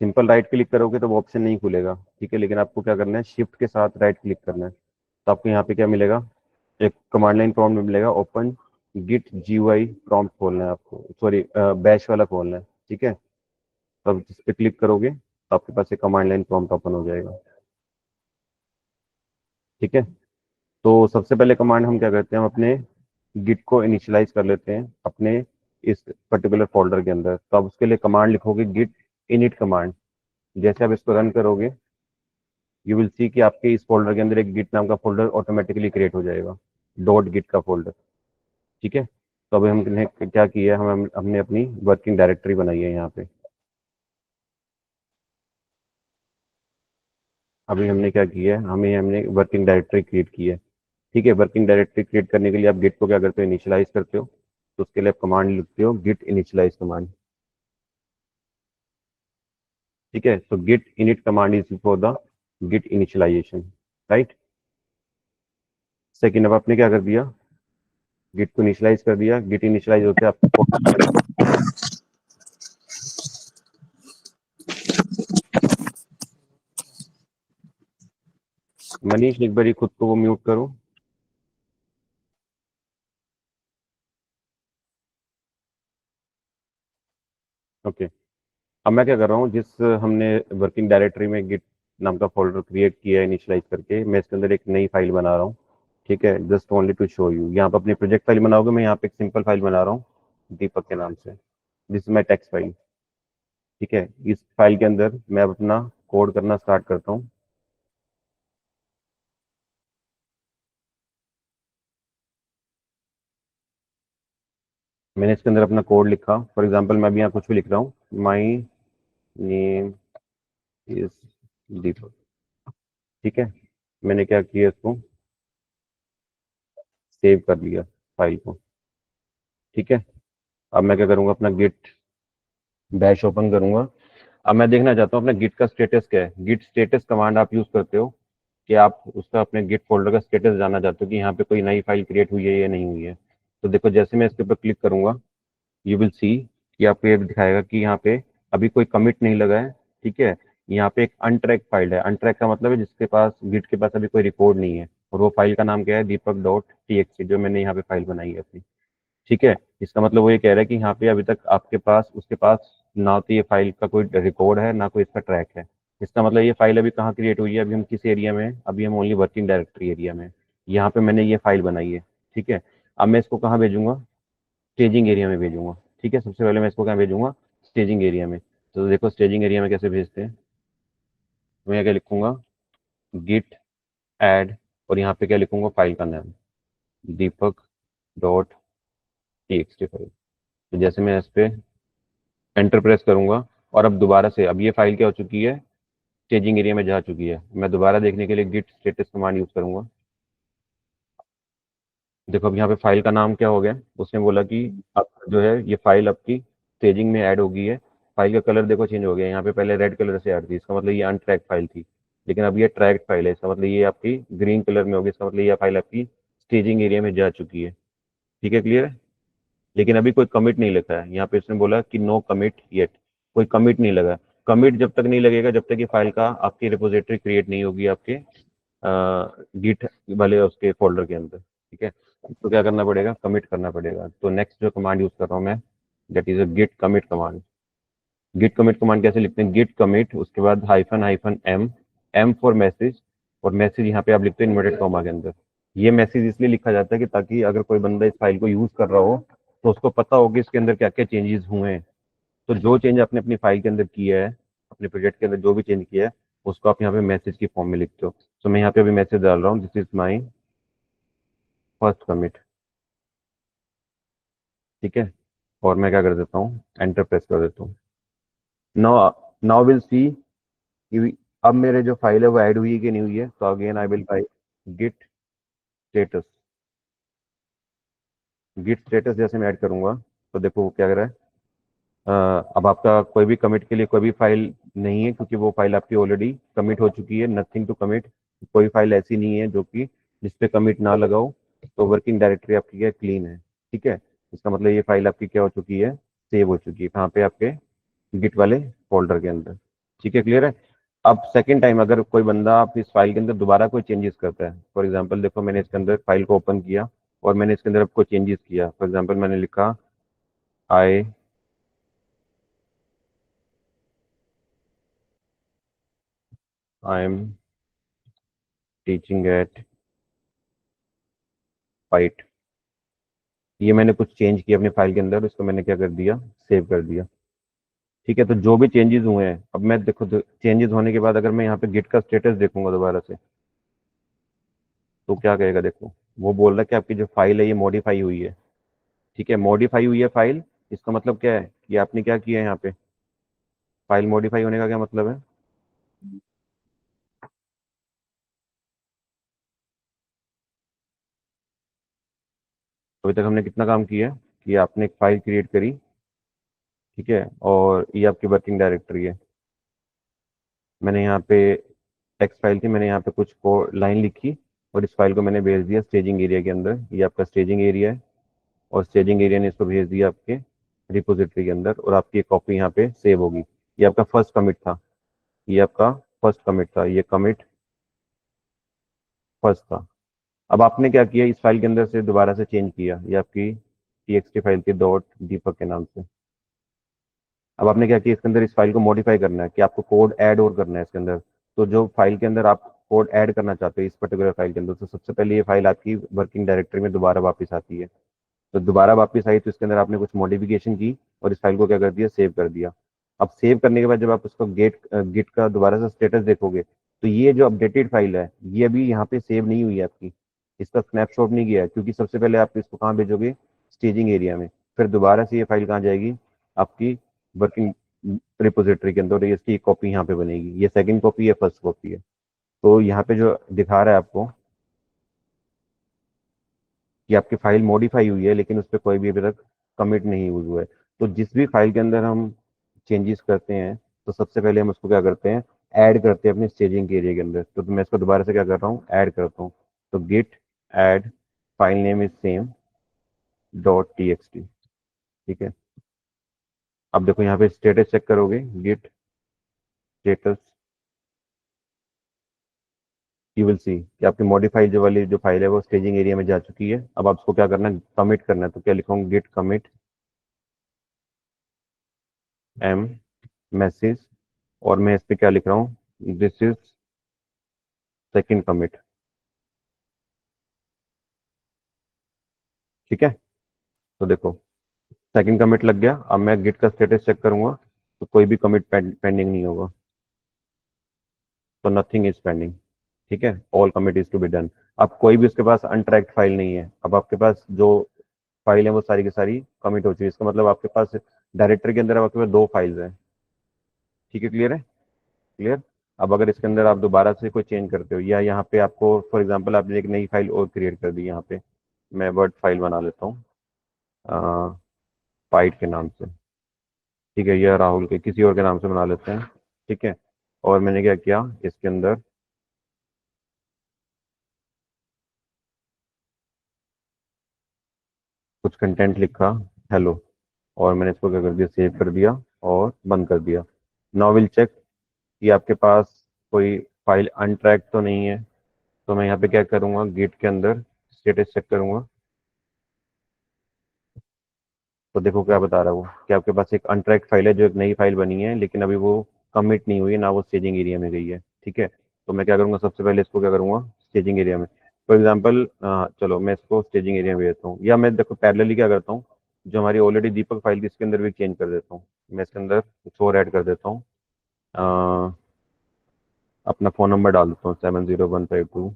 सिंपल राइट क्लिक करोगे तो वो ऑप्शन नहीं खुलेगा। ठीक है, लेकिन आपको क्या करना है, शिफ्ट के साथ राइट क्लिक करना है। तो आपको यहाँ पे क्या मिलेगा, एक कमांड लाइन प्रॉम्प्ट मिलेगा, ओपन गिट जीयूआई प्रॉम्प्ट खोलना है आपको, सॉरी बैश वाला खोलना है। ठीक है, तब जिस पे क्लिक करोगे तो आपके पास एक कमांड लाइन प्रॉम्प्ट ओपन हो जाएगा। ठीक है, तो सबसे पहले कमांड हम क्या करते हैं, हम अपने गिट को इनिशियलाइज कर लेते हैं अपने इस पर्टिकुलर फोल्डर के अंदर। तो आप उसके लिए कमांड लिखोगे गिट इनिट कमांड। जैसे आप इसको रन करोगे, यू विल सी कि आपके इस फोल्डर के अंदर एक गिट नाम का फोल्डर ऑटोमेटिकली क्रिएट हो जाएगा, डॉट गिट का फोल्डर। ठीक है, तो अभी हमने क्या किया है, हमने अपनी वर्किंग डायरेक्टरी बनाई है यहाँ पे। अभी हमने क्या किया है, हमने वर्किंग डायरेक्टरी क्रिएट की है। ठीक है, वर्किंग डायरेक्टरी क्रिएट करने के लिए आप गिट को क्या करते हो, इनिशियलाइज करते हो। तो उसके लिए आप कमांड लिखते हो गिट इनिशियलाइज कमांड। ठीक है, तो Git init command is for the Git initialization, right. Second, अब आपने क्या कर दिया, गिट को इनिशियलाइज कर दिया। गिट इनिशियलाइज होते आपको, मनीष एक बार खुद को वो म्यूट करो। ओके, अब मैं क्या कर रहा हूँ, जिस हमने वर्किंग डायरेक्टरी में गिट नाम का फोल्डर क्रिएट किया है इनिशियलाइज करके, मैं इसके अंदर एक नई फाइल बना रहा हूँ। ठीक है, just only to show you, यहाँ पर अपनी प्रोजेक्ट फाइल बनाओगे, मैं यहाँ पे एक सिंपल फाइल बना रहा हूँ दीपक के नाम से। This is my text file. ठीक है, इस फाइल के अंदर मैं अब अपना कोड करना स्टार्ट करता हूँ। मैंने इसके अंदर अपना कोड लिखा, फॉर एग्जाम्पल मैं अभी यहाँ कुछ भी लिख रहा हूँ, माई नेम इज दीपक। ठीक है, मैंने क्या किया, इसको सेव कर लिया फाइल को। ठीक है, अब मैं क्या करूँगा, अपना गिट बैश ओपन करूंगा। अब मैं देखना चाहता हूँ अपने गिट का स्टेटस क्या है। गिट स्टेटस कमांड आप यूज करते हो कि आप उसका अपने गिट फोल्डर का स्टेटस जानना चाहते हो कि यहाँ पे कोई नई फाइल क्रिएट हुई है या नहीं हुई है। तो देखो, जैसे मैं इसके ऊपर क्लिक करूंगा, यू विल सी कि आपको ये दिखाएगा कि यहाँ पे अभी कोई कमिट नहीं लगा है। ठीक है, यहाँ पे एक अनट्रैक फाइल है। अनट्रैक का मतलब है जिसके पास, गिट के पास अभी कोई रिकॉर्ड नहीं है, और वो फाइल का नाम क्या है, दीपक डॉट टी एक्स, जो मैंने यहाँ पे फाइल बनाई है अपनी। ठीक है, इसका मतलब वो ये कह रहा है कि यहाँ पे अभी तक आपके पास, उसके पास ना तो ये फाइल का कोई रिकॉर्ड है, ना कोई इसका ट्रैक है। इसका मतलब ये फाइल अभी कहाँ क्रिएट हुई है, अभी हम किस एरिया में हैं? अभी हम ओनली वर्किंग डायरेक्टरी एरिया में हैं। यहाँ पे मैंने ये फाइल बनाई है। ठीक है, अब मैं इसको कहाँ भेजूंगा, स्टेजिंग एरिया में भेजूंगा। ठीक है, सबसे पहले मैं इसको कहाँ भेजूंगा, स्टेजिंग एरिया में। तो देखो स्टेजिंग एरिया में कैसे भेजते हैं, मैं यहाँ क्या लिखूंगा, गिट एड, और यहाँ पे क्या लिखूंगा, फाइल का नाम Deepak dot T X T file. तो जैसे मैं इस पे एंटर प्रेस करूंगा, और अब दोबारा से, अब ये फाइल क्या हो चुकी है, स्टेजिंग एरिया में जा चुकी है। मैं दोबारा देखने के लिए गिट स्टेटस कमांड यूज करूंगा। देखो अब यहाँ पे फाइल का नाम क्या हो गया, उसने बोला कि अब जो है ये फाइल आपकी स्टेजिंग में ऐड हो गई है। फाइल का कलर देखो चेंज हो गया, यहाँ पे पहले रेड कलर से ऐड थी, इसका मतलब ये अनट्रैक फाइल थी। लेकिन अब ये ट्रैक्ड फाइल है, इसका मतलब ये आपकी ग्रीन कलर में होगी, इसका मतलब ये फाइल आपकी स्टेजिंग एरिया में जा चुकी है। ठीक है, क्लियर है। लेकिन अभी कोई कमिट नहीं लिखा है यहाँ पे, इसने बोला कि नो कमिट येट, कोई कमिट नहीं लगा। कमिट जब तक नहीं लगेगा, जब तक ये फाइल का आपकी रिपोजिटरी क्रिएट नहीं होगी आपके गिट वाले उसके फोल्डर के अंदर। ठीक है, तो क्या करना पड़ेगा, कमिट करना पड़ेगा। तो नेक्स्ट जो कमांड यूज कर रहा हूँ मैं, that is a Git commit command. Git commit command कैसे लिखते हैं, गिट कमिट, उसके बाद hyphen hyphen M, M for message, और मैसेज यहाँ पे आप लिखते हो इन्वर्टेड कॉमा के अंदर। ये मैसेज इसलिए लिखा जाता है कि ताकि अगर कोई बंदा इस फाइल को यूज कर रहा हो तो उसको पता हो कि इसके अंदर क्या क्या चेंजेस हुए हैं। तो जो चेंज आपने अपनी फाइल के अंदर किया है, अपने प्रोजेक्ट के अंदर जो भी चेंज किया है, उसको आप यहाँ पे मैसेज की फॉर्म में लिखते हो। तो मैं यहाँ पे अभी मैसेज डाल रहा हूँ, this is my first commit. ठीक है, और मैं क्या कर देता हूँ, एंटर प्रेस कर देता हूँ। नाउ नाउ विल सी कि अब मेरे जो फाइल है वो ऐड हुई है कि नहीं हुई है। तो again I will type Git status. Git status जैसे मैं ऐड करूंगा तो देखो वो क्या कर रहा है। अब आपका कोई भी कमिट के लिए कोई भी फाइल नहीं है, क्योंकि वो फाइल आपकी ऑलरेडी कमिट हो चुकी है। नथिंग टू कमिट, कोई फाइल ऐसी नहीं है जो कि जिसपे कमिट ना लगाओ। तो वर्किंग डायरेक्टरी आपकी क्या क्लीन है। ठीक है, इसका मतलब ये फाइल आपकी क्या हो चुकी है, सेव हो चुकी है कहाँ पे, आपके गिट वाले फोल्डर के अंदर। ठीक है, क्लियर है। अब सेकेंड टाइम अगर कोई बंदा आप इस फाइल के अंदर दोबारा कोई चेंजेस करता है, फॉर एग्जांपल देखो मैंने इसके अंदर फाइल को ओपन किया और मैंने इसके अंदर अब कोई चेंजेस किया। फॉर एग्जांपल मैंने लिखा I I am teaching at fight. ये मैंने कुछ चेंज किया अपनी फाइल के अंदर, उसको मैंने क्या कर दिया, सेव कर दिया। ठीक है, तो जो भी चेंजेस हुए हैं, अब मैं देखो चेंजेस होने के बाद अगर मैं यहाँ पे गिट का स्टेटस देखूंगा दोबारा से, तो क्या कहेगा, देखो वो बोल रहा है कि आपकी जो फाइल है ये मॉडिफाई हुई है। ठीक है, मॉडिफाई हुई है फाइल, इसका मतलब क्या है कि आपने क्या किया है यहाँ पे, फाइल मॉडिफाई होने का क्या मतलब है। अभी तक हमने कितना काम किया कि आपने एक फाइल क्रिएट करी। ठीक है, और ये आपकी वर्किंग डायरेक्टरी है। मैंने यहाँ पे टेक्स्ट फाइल थी, मैंने यहाँ पे कुछ को लाइन लिखी और इस फाइल को मैंने भेज दिया स्टेजिंग एरिया के अंदर। ये आपका स्टेजिंग एरिया है और स्टेजिंग एरिया ने इसको भेज दिया आपके रिपोजिटरी के अंदर, और आपकी एक कॉपी यहाँ पे सेव होगी। ये आपका फर्स्ट कमिट था, ये आपका फर्स्ट कमिट था, ये कमिट फर्स्ट था। अब आपने क्या किया, इस फाइल के अंदर से दोबारा से चेंज किया, ये आपकी टीएक्सटी फाइल थी डॉट दीपक के नाम से। अब आपने क्या किया, इसके अंदर इस फाइल को मॉडिफाई करना है कि आपको कोड ऐड और करना है इसके अंदर। तो जो फाइल के अंदर आप कोड ऐड करना चाहते हो इस पर्टिकुलर फाइल के अंदर, तो सबसे पहले ये फाइल आपकी वर्किंग डायरेक्टरी में दोबारा वापस आती है। तो दोबारा वापस आई तो इसके अंदर आपने कुछ मॉडिफिकेशन की और इस फाइल को क्या कर दिया, सेव कर दिया। अब सेव करने के बाद जब आप उसको गिट का दोबारा से स्टेटस देखोगे, तो ये जो अपडेटेड फाइल है ये अभी यहाँ पे सेव नहीं हुई है आपकी, इसका स्नैपशॉट नहीं किया है, क्योंकि सबसे पहले आप इसको कहाँ भेजोगे, स्टेजिंग एरिया में। फिर दोबारा से ये फाइल कहाँ जाएगी, आपकी वर्किंग रिपोजिटरी के अंदर, और इसकी एक कॉपी यहाँ पे बनेगी। ये सेकंड कॉपी है, फर्स्ट कॉपी है। तो यहाँ पे जो दिखा रहा है आपको कि आपकी फाइल मॉडिफाई हुई है, लेकिन उस पर कोई भी अभी तक कमिट नहीं हुआ है। तो जिस भी फाइल के अंदर हम चेंजेस करते हैं, तो सबसे पहले हम उसको क्या करते हैं, ऐड करते हैं अपने स्टेजिंग एरिया के अंदर। तो मैं इसको दोबारा से क्या कर रहा हूँ, ऐड करता हूँ। तो Git add file name is same dot T X T. ठीक है, अब देखो यहाँ पे स्टेटस चेक करोगे, Git status, you will see कि आपकी मॉडिफाइड जो वाली जो फाइल है वो स्टेजिंग एरिया में जा चुकी है। अब आप उसको क्या करना है, कमिट करना है। तो क्या लिखूंगा, गिट कमिट एम मैसेज, और मैं इस पे क्या लिख रहा हूँ, दिस इज सेकंड कमिट। ठीक है, तो देखो सेकंड कमिट लग गया। अब मैं गिट का स्टेटस चेक करूंगा तो कोई भी कमिट पेंडिंग नहीं होगा, तो नथिंग इज पेंडिंग। ठीक है, all commit is to be done. अब कोई भी उसके पास अनट्रैक्ड फाइल नहीं है। अब आपके पास जो फाइल है वो सारी की सारी कमिट हो चुकी है। इसका मतलब आपके पास डायरेक्टरी के अंदर आपके पास दो फाइल्स हैं। ठीक है, क्लियर है, क्लियर। अब अगर इसके अंदर आप दोबारा से कोई चेंज करते हो, या यहाँ पे आपको फॉर एग्जांपल आपने एक नई फाइल और क्रिएट कर दी यहाँ पे, मैं वर्ड फाइल बना लेता हूँ फाइट के नाम से। ठीक है, या राहुल के किसी और के नाम से बना लेते हैं। ठीक है, और मैंने क्या किया, इसके अंदर कुछ कंटेंट लिखा, हेलो, और मैंने इसको क्या कर दिया, सेव कर दिया और बंद कर दिया। नाउ विल चेक कि आपके पास कोई फाइल अनट्रैक्ड तो नहीं है। तो मैं यहाँ पे क्या करूँगा, गिट के अंदर स्टेटस चेक करूँगा। तो देखो क्या बता रहा है वो, कि आपके पास एक अनट्रैक्ड फाइल है, जो एक नई फाइल बनी है, लेकिन अभी वो कमिट नहीं हुई है, ना वो स्टेजिंग एरिया में गई है। ठीक है, तो मैं क्या करूँगा, सबसे पहले इसको क्या करूँगा, स्टेजिंग एरिया में। फॉर एग्जाम्पल चलो मैं इसको स्टेजिंग एरिया में भेजता हूँ, या मैं देखो पैरेलली क्या करता हूँ, जो हमारी ऑलरेडी दीपक फाइल थी इसके अंदर भी चेंज कर देता हूँ। मैं इसके अंदर कुछ और ऐड कर देता हूँ, अ, अपना फ़ोन नंबर डाल देता हूँ 70152।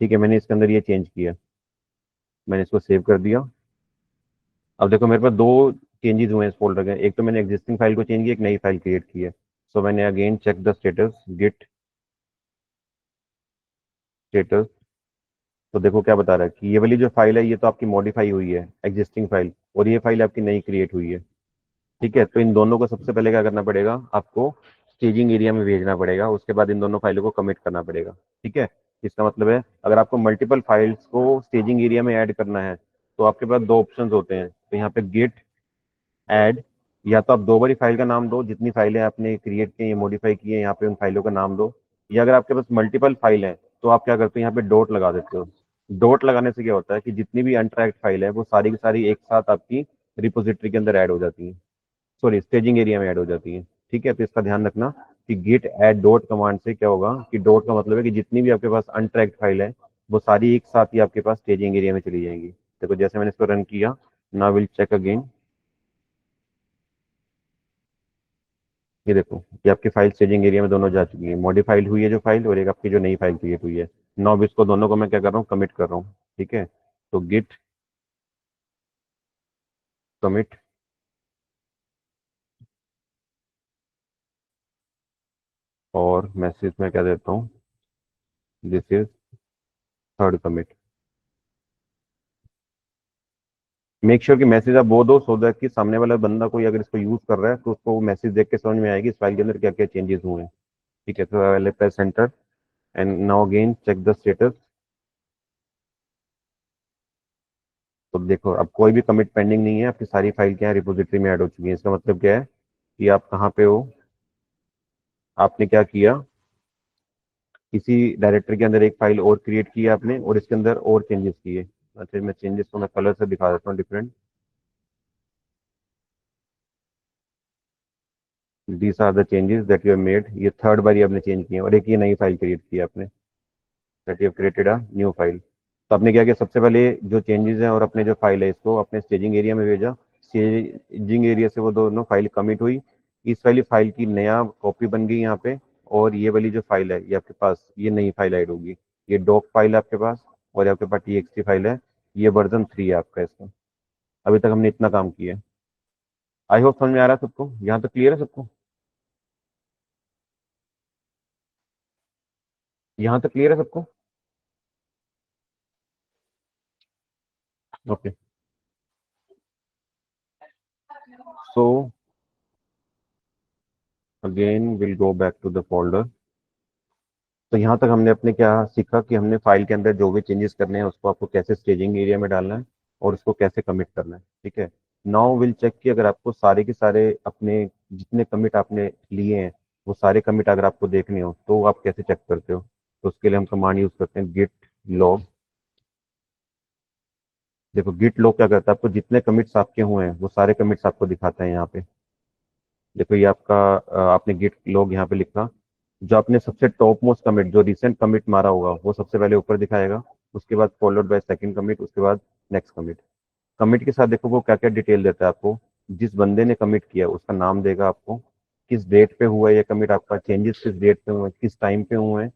ठीक है, मैंने इसके अंदर ये चेंज किया, मैंने इसको सेव कर दिया। अब देखो मेरे पास दो चेंजेस हुए हैं इस फोल्डर के। एक तो मैंने एग्जिस्टिंग फाइल को चेंज किया, एक नई फाइल क्रिएट की है। सो मैंने again check the status Git status. तो देखो क्या बता रहा है कि ये वाली जो फाइल है ये तो आपकी मॉडिफाई हुई है एग्जिस्टिंग फाइल, और ये फाइल आपकी नई क्रिएट हुई है। ठीक है, तो इन दोनों को सबसे पहले क्या करना पड़ेगा आपको, स्टेजिंग एरिया में भेजना पड़ेगा, उसके बाद इन दोनों फाइलों को कमिट करना पड़ेगा। ठीक है, इसका मतलब है अगर आपको मल्टीपल फाइल्स को स्टेजिंग एरिया में ऐड करना है तो आपके पास दो ऑप्शंस होते हैं। तो यहाँ पे गेट ऐड, या तो आप दो बारी फाइल का नाम दो, जितनी फाइलें आपने क्रिएट की या मॉडिफाई की है यहाँ पे उन फाइलों का नाम दो, या अगर आपके पास मल्टीपल फाइल है तो आप क्या करते हो यहाँ पे डॉट लगा देते हो। डॉट लगाने से क्या होता है कि जितनी भी अनट्रैक्ड फाइल है वो सारी की सारी एक साथ आपकी रिपोजिटरी के अंदर ऐड हो जाती है, सॉरी स्टेजिंग एरिया में ऐड हो जाती है। ठीक है, तो इसका ध्यान रखना कि गिट ऐड डॉट कमांड से क्या होगा कि डॉट का मतलब है कि जितनी भी आपके पास अनट्रैक्ड फाइल है वो सारी एक साथ ही आपके पास स्टेजिंग एरिया में चली जाएंगी। देखो जैसे मैंने इसको रन किया, नाउ विल चेक अगेन। ये देखो ये आपकी फाइल स्टेजिंग एरिया में दोनों जा चुकी है, मॉडिफाइड हुई है जो फाइल और एक आपकी जो नई फाइल क्रिएट हुई है। नाउ इसको दोनों को मैं क्या कर रहा हूँ, कमिट कर रहा हूँ। ठीक है, तो गिट कमिट, और मैसेज में क्या देता हूँ, this is third commit. Make sure कि मैसेज आप वो दो सो दैट कि सामने वाला बंदा कोई अगर इसको यूज कर रहा है तो उसको मैसेज देख के समझ में आएगी इस फाइल के अंदर क्या क्या चेंजेस हुए हैं। ठीक है, तो I will press enter and now again check the status. तो देखो अब कोई भी कमिट पेंडिंग नहीं है, आपकी सारी फाइल क्या है रिपोजिटरी में ऐड हो चुकी है। इसका मतलब क्या है कि आप कहाँ पे हो, आपने क्या किया, इसी डायरेक्टरी के अंदर एक फाइल और क्रिएट की है आपने और इसके अंदर और चेंजेस किए। अच्छा मैं चेंजेस को मैं कलर से दिखा देता हूँ different. These are the changes that you have made, ये थर्ड बार आपने चेंज किए और एक ये नई फाइल क्रिएट की है आपने, that you have created a new file. तो आपने क्या किया, सबसे पहले जो चेंजेस हैं और अपने जो फाइल है इसको अपने स्टेजिंग एरिया में भेजा, स्टेजिंग एरिया से वो दोनों फाइल कमिट हुई, इस वाली फाइल की नया कॉपी बन गई यहाँ पे, और ये वाली जो फाइल है ये आपके पास ये नई फाइल ऐड होगी। ये डॉक फाइल है आपके पास और आपके पास txt फाइल है, ये वर्जन 3 है आपका इसका। अभी तक हमने इतना काम किया है। आई होप समझ में आ रहा है सबको, यहाँ तक क्लियर है सबको, यहाँ तक क्लियर है सबको। Okay, so again will go back to the folder. तो यहाँ तक हमने अपने क्या सीखा कि हमने फाइल के अंदर जो भी चेंजेस करने हैं उसको आपको कैसे स्टेजिंग एरिया में डालना है और उसको कैसे कमिट करना है। ठीक है, नाउ विल चेक कि अगर आपको सारे के सारे अपने जितने कमिट आपने लिए हैं वो सारे कमिट अगर आपको देखने हो तो आप कैसे चेक करते हो। तो उसके लिए हम कमांड यूज करते हैं गिट लॉग। देखो गिट लॉग क्या करता है, आपको जितने कमिट्स आपके हुए हैं वो सारे कमिट्स आपको दिखाता है यहाँ पे। देखो ये आपका आपने गिट लॉग यहाँ पे लिखा, जो आपने सबसे टॉप मोस्ट कमिट जो रिसेंट कमिट मारा होगा वो सबसे पहले ऊपर दिखाएगा, उसके बाद फॉलोड बाय सेकंड कमिट, उसके बाद नेक्स्ट कमिट। कमिट के साथ देखो वो क्या क्या डिटेल देता है आपको, जिस बंदे ने कमिट किया उसका नाम देगा आपको, किस डेट पे हुआ है ये कमिट आपका, चेंजेस किस डेट पे हुए हैं, किस टाइम पे हुए हैं,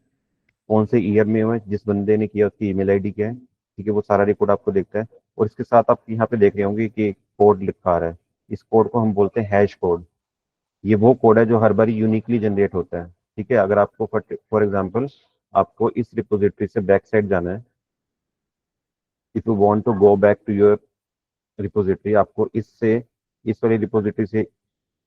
कौन से ईयर में हुए हैं, जिस बंदे ने किया उसकी ईमेल आईडी क्या है। ठीक है, वो सारा रिपोर्ट आपको देखता है। और इसके साथ आप यहाँ पे देख रहे होंगे कि कोड लिखा आ रहा है, इस कोड को हम बोलते हैं हैश कोड। ये वो कोड है जो हर बार यूनिकली जनरेट होता है। ठीक है, अगर आपको फॉर एग्जांपल आपको इस रिपोजिटरी से बैक साइड जाना है, if you want to go back to your repository, आपको इससे इस वाली रिपोजिटरी से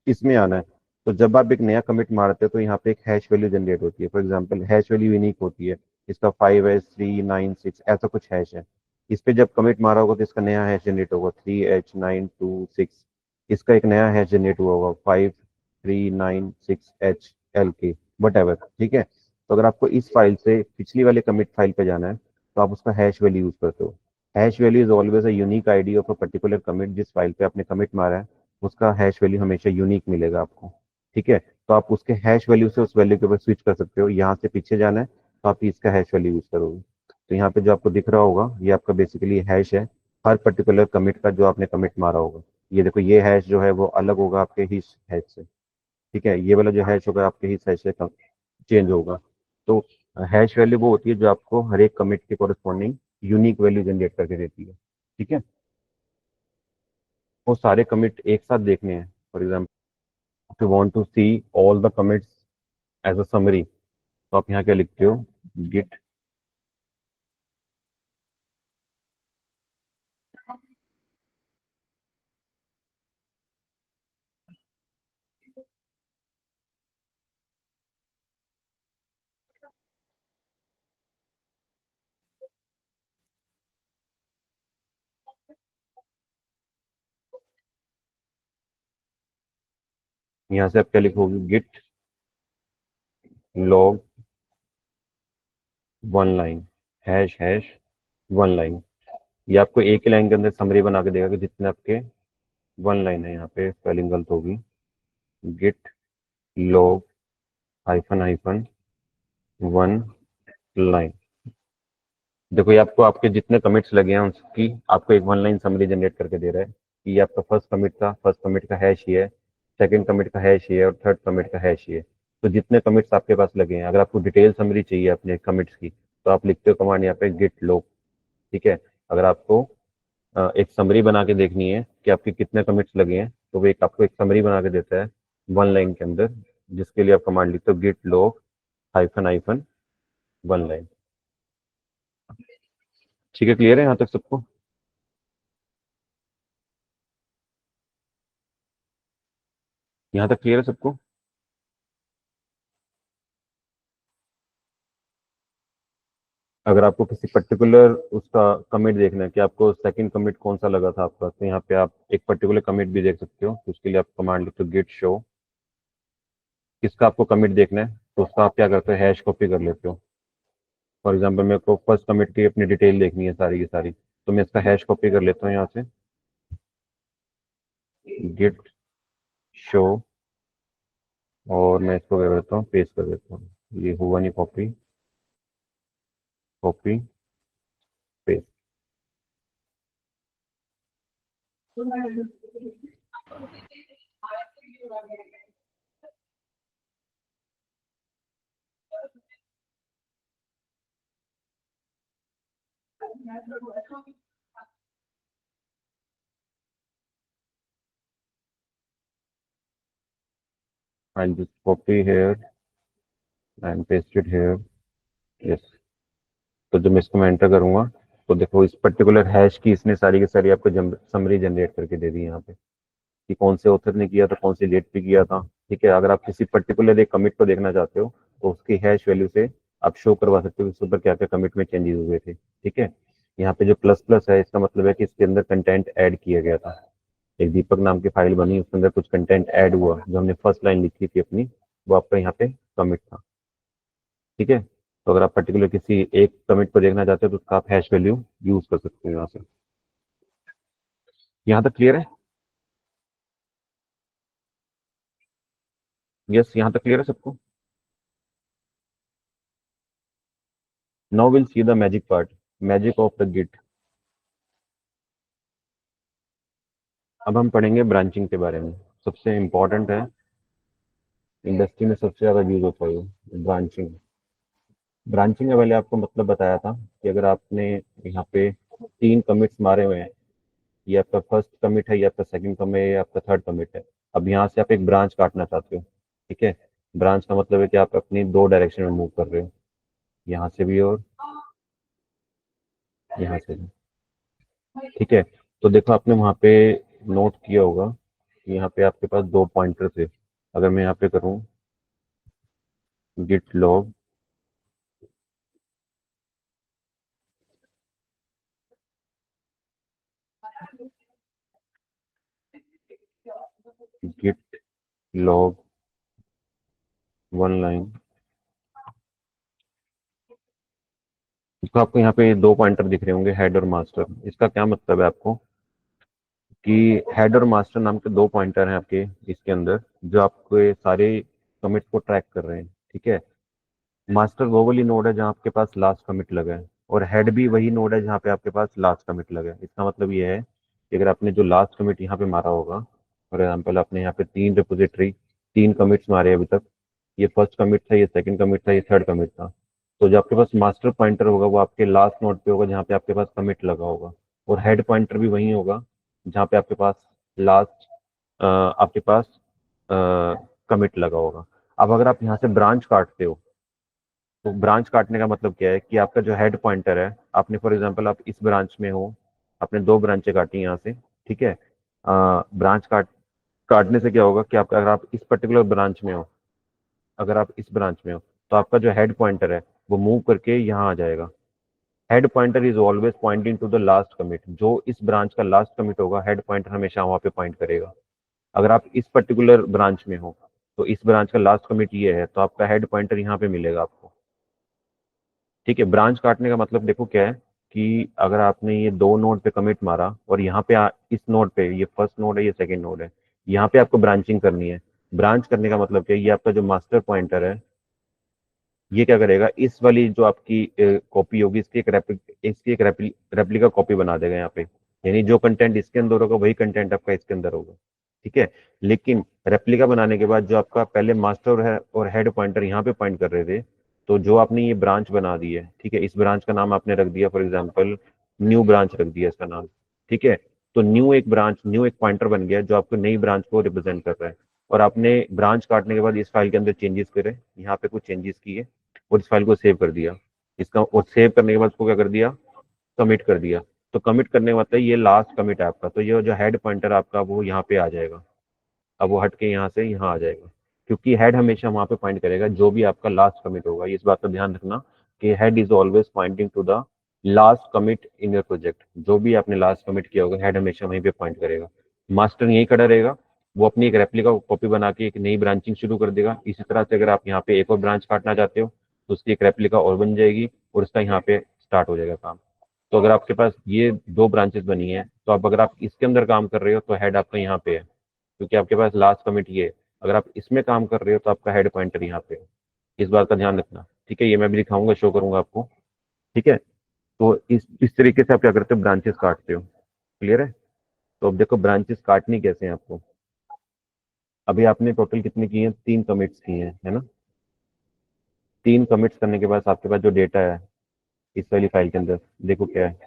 इसमें आना है। तो जब आप एक नया कमिट मारते हो तो यहाँ पे एक हैश वैल्यू जनरेट होती है, for example hash value unique होती है, इसका 5H396 ऐसा कुछ हैश है। इस पे जब कमिट मारा होगा तो इसका नया हैश जनरेट होगा 3H926, इसका एक नया हैश जनरेट हुआ होगा 5396HLK वट एवर। ठीक है, तो अगर आपको इस फाइल से पिछली वाले कमिट फाइल पे जाना है तो आप उसका हैश वैल्यू यूज करते हो। Hash value is always a unique ID of a particular commit, जिस फाइल पे आपने कमिट मारा है उसका हैश वैल्यू हमेशा यूनिक मिलेगा आपको। ठीक है, तो आप उसके हैश वैल्यू से उस वैल्यू के ऊपर स्विच कर सकते हो, यहाँ से पीछे जाना है तो आप इसका हैश वैल्यू यूज करोगे। तो यहाँ पे जो आपको दिख रहा होगा ये आपका बेसिकली हैश है हर पर्टिकुलर कमिट का जो आपने कमिट मारा होगा। ये देखो ये हैश जो है वो अलग होगा आपके ही हैश से। ठीक है, ये वाला जो हैश होगा आपके ही हैश से चेंज होगा। तो हैश वैल्यू वो होती है जो आपको हर एक कमिट के कोरस्पॉन्डिंग यूनिक वैल्यू जनरेट करके देती है। ठीक है, वो सारे कमिट एक साथ देखने हैं for example. If you want to see all the commits as a summary, तो आप यहाँ क्या लिखते हो, गिट। यहाँ से आप क्या लिखोगे, Git log one line hash hash one line. ये आपको एक ही लाइन के अंदर समरी बना के देगा कि जितने आपके वन लाइन है। यहाँ पे स्पेलिंग गलत होगी, Git log hyphen hyphen one line. देखो ये आपको आपके जितने कमिट्स लगे हैं उसकी आपको एक वन लाइन समरी जनरेट करके दे रहा है कि ये आपका फर्स्ट कमिट का हैश ये है, सेकंड कमिट का हैश ये है, और थर्ड कमिट का हैश ये है। तो जितने कमिट्स आपके पास लगे हैं, अगर आपको डिटेल समरी चाहिए अपने कमिट्स की, तो आप लिखते हो कमांड यहाँ पे गिट log। ठीक है। अगर आपको एक समरी बना के देखनी है कि आपके कितने कमिट्स लगे हैं, तो वो एक आपको एक समरी बना के देता है वन लाइन के अंदर, जिसके लिए आप कमांड लिखते हो Git log hyphen hyphen one line. ठीक है, क्लियर है यहाँ तक सबको? यहाँ तक क्लियर है सबको? अगर आपको किसी पर्टिकुलर उसका कमिट देखना है कि आपको सेकंड कमिट कौन सा लगा था आपका, तो यहाँ पे आप एक पर्टिकुलर कमिट भी देख सकते हो। तो उसके लिए आप कमांड लिखते हो गिट शो। किसका आपको कमिट देखना है, तो उसका आप क्या करते हो, हैश कॉपी कर लेते हो। फॉर एग्जाम्पल मेरे को फर्स्ट कमिट की अपनी डिटेल देखनी है सारी की सारी, तो मैं इसका हैश कॉपी कर लेता हूँ यहाँ से, गिट शो, और मैं इसको क्या करता हूँ, पेस्ट कर देता हूँ। ये हुआ नहीं, copy copy paste. I just copy here and paste it here. Yes. तो जब मैं इसको मैं एंटर करूंगा, तो देखो इस पर्टिकुलर हैश की इसने सारी की सारी आपको समरी जनरेट करके दे दी यहाँ पे कि कौन से ऑथर ने किया था, कौन सी डेट पे किया था। ठीक है। अगर आप किसी पर्टिकुलर एक कमिट को देखना चाहते हो, तो उसकी हैश वैल्यू से आप शो करवा सकते हो उसके ऊपर क्या क्या कमिट में चेंजेस हुए थे। ठीक है। यहाँ पे जो प्लस प्लस है, इसका मतलब है कि इसके अंदर कंटेंट ऐड किया गया था। एक दीपक नाम की फाइल बनी, उसके अंदर कुछ कंटेंट ऐड हुआ, जो हमने फर्स्ट लाइन लिखी थी अपनी, वो आपका यहाँ पे कमिट था। ठीक है। तो अगर आप पर्टिकुलर किसी एक कमिट को देखना चाहते हो, तो उसका आप हैश वैल्यू यूज कर सकते हो यहाँ से। यहाँ तक क्लियर है? यस, यहाँ तक क्लियर है सबको? Now will see the magic part, magic of the Git. अब हम पढ़ेंगे ब्रांचिंग के बारे में। सबसे इंपॉर्टेंट है, इंडस्ट्री में सबसे ज्यादा यूज होता है ब्रांचिंग। ब्रांचिंग का पहले आपको मतलब बताया था कि अगर आपने यहाँ पे तीन कमिट्स मारे हुए हैं, ये आपका फर्स्ट कमिट है, ये आपका सेकंड कमिट है, ये आपका थर्ड कमिट है। अब यहाँ से आप एक ब्रांच काटना चाहते हो। ठीक है। ब्रांच का मतलब है कि आप अपनी दो डायरेक्शन में मूव कर रहे हो, यहाँ से भी और यहाँ से भी। ठीक है। तो देखो आपने वहाँ पे नोट किया होगा कि यहाँ पे आपके पास दो पॉइंटर थे। अगर मैं यहाँ पे करूँ Git log Git log one line, तो आपको यहाँ पे दो पॉइंटर दिख रहे होंगे, हेड और मास्टर। इसका क्या मतलब है आपको, कि हेड और मास्टर नाम के दो पॉइंटर हैं आपके इसके अंदर, जो आपके सारे कमिट को ट्रैक कर रहे हैं। ठीक है। मास्टर वो वाली नोड है जहाँ आपके पास लास्ट कमिट लगा है, और हेड भी वही नोड है जहाँ पे आपके पास लास्ट कमिट लगा है। इसका मतलब ये है कि अगर आपने जो लास्ट कमिट यहाँ पे मारा होगा, फॉर एग्जाम्पल आपने यहाँ पे तीन रिपोजिटरी, तीन कमिट्स मारे अभी तक, ये फर्स्ट कमिट था, ये सेकंड कमिट था, ये थर्ड कमिट था, तो जो आपके पास मास्टर पॉइंटर होगा वो आपके लास्ट नोड पे होगा जहाँ पे आपके पास कमिट लगा होगा, और हेड पॉइंटर भी वही होगा जहाँ पे आपके पास लास्ट आपके पास कमिट लगा होगा। अब अगर आप यहाँ से ब्रांच काटते हो, तो ब्रांच काटने का मतलब क्या है कि आपका जो हेड पॉइंटर है, आपने फॉर एग्जांपल आप इस ब्रांच में हो, आपने दो ब्रांचें काटी यहाँ से, ठीक है। ब्रांच काटने से क्या होगा कि आपका, अगर आप इस पर्टिकुलर ब्रांच में हो, अगर आप इस ब्रांच में हो, तो आपका जो हेड पॉइंटर है वो मूव करके यहाँ आ जाएगा। Head pointer is always pointing to the last commit. जो इस ब्रांच का लास्ट कमिट होगा, हेड पॉइंटर हमेशा वहां पे पॉइंट करेगा। अगर आप इस पर्टिकुलर ब्रांच में हो, तो इस ब्रांच का लास्ट कमिट ये है, तो आपका हेड पॉइंटर यहाँ पे मिलेगा आपको। ठीक है। ब्रांच काटने का मतलब देखो क्या है कि अगर आपने ये दो नोड पे कमिट मारा और यहाँ पे इस नोड पे, ये फर्स्ट नोड है, ये सेकंड नोड है, यहाँ पे आपको ब्रांचिंग करनी है। ब्रांच करने का मतलब क्या है, ये आपका जो मास्टर पॉइंटर है, ये क्या करेगा, इस वाली जो आपकी कॉपी होगी, इसकी एक रेप्लिका कॉपी बना देगा यहाँ पे। यानी जो कंटेंट इसके अंदर होगा वही कंटेंट आपका इसके अंदर होगा। ठीक है। लेकिन रेप्लिका बनाने के बाद जो आपका पहले मास्टर है और हेड पॉइंटर यहाँ पे पॉइंट कर रहे थे, तो जो आपने ये ब्रांच बना दी है, ठीक है, इस ब्रांच का नाम आपने रख दिया फॉर एग्जाम्पल न्यू ब्रांच रख दिया इसका नाम। ठीक है। तो न्यू एक पॉइंटर बन गया जो आपको नई ब्रांच को रिप्रेजेंट कर रहा है। और आपने ब्रांच काटने के बाद इस फाइल के अंदर चेंजेस करे, यहाँ पे कुछ चेंजेस किए और इस फाइल को सेव कर दिया। इसका और सेव करने के बाद उसको क्या कर दिया, कमिट कर दिया। तो कमिट करने का मतलब ये लास्ट कमिट है आपका, तो ये जो हेड पॉइंटर आपका वो यहाँ पे आ जाएगा। अब वो हट के यहाँ से यहाँ आ जाएगा, क्योंकि हेड हमेशा वहां पे पॉइंट करेगा जो भी आपका लास्ट कमिट होगा। इस बात का ध्यान रखना कि head is always pointing to the last commit in your project. जो भी आपने लास्ट कमिट किया होगा, हेड हमेशा वहीं पे पॉइंट करेगा। मास्टर यहीं खड़ा रहेगा, वो अपनी एक रेप्लिका कॉपी बना के एक नई ब्रांचिंग शुरू कर देगा। इसी तरह से अगर आप यहाँ पे एक और ब्रांच काटना चाहते हो, तो उसकी एक रेप्लिका और बन जाएगी और उसका यहाँ पे स्टार्ट हो जाएगा काम। तो अगर आपके पास ये दो ब्रांचेस बनी है, तो अब अगर आप इसके अंदर काम कर रहे हो, तो हेड आपका यहाँ पे है, क्योंकि आपके पास लास्ट कमिट ये है। अगर आप इसमें काम कर रहे हो, तो आपका हेड पॉइंटर यहाँ पे है। इस बात का ध्यान रखना। ठीक है। ये मैं भी दिखाऊंगा, शो करूंगा आपको। ठीक है। तो इस तरीके से आप क्या करते हो, ब्रांचेस काटते हो। क्लियर है। तो अब देखो ब्रांचेस काटनी कैसे हैं आपको। अभी आपने टोटल कितनी की है, तीन कमिट्स की हैं, है ना। तीन कमिट्स करने के बाद आपके पास जो डेटा है इस वाली फाइल के अंदर, देखो क्या है,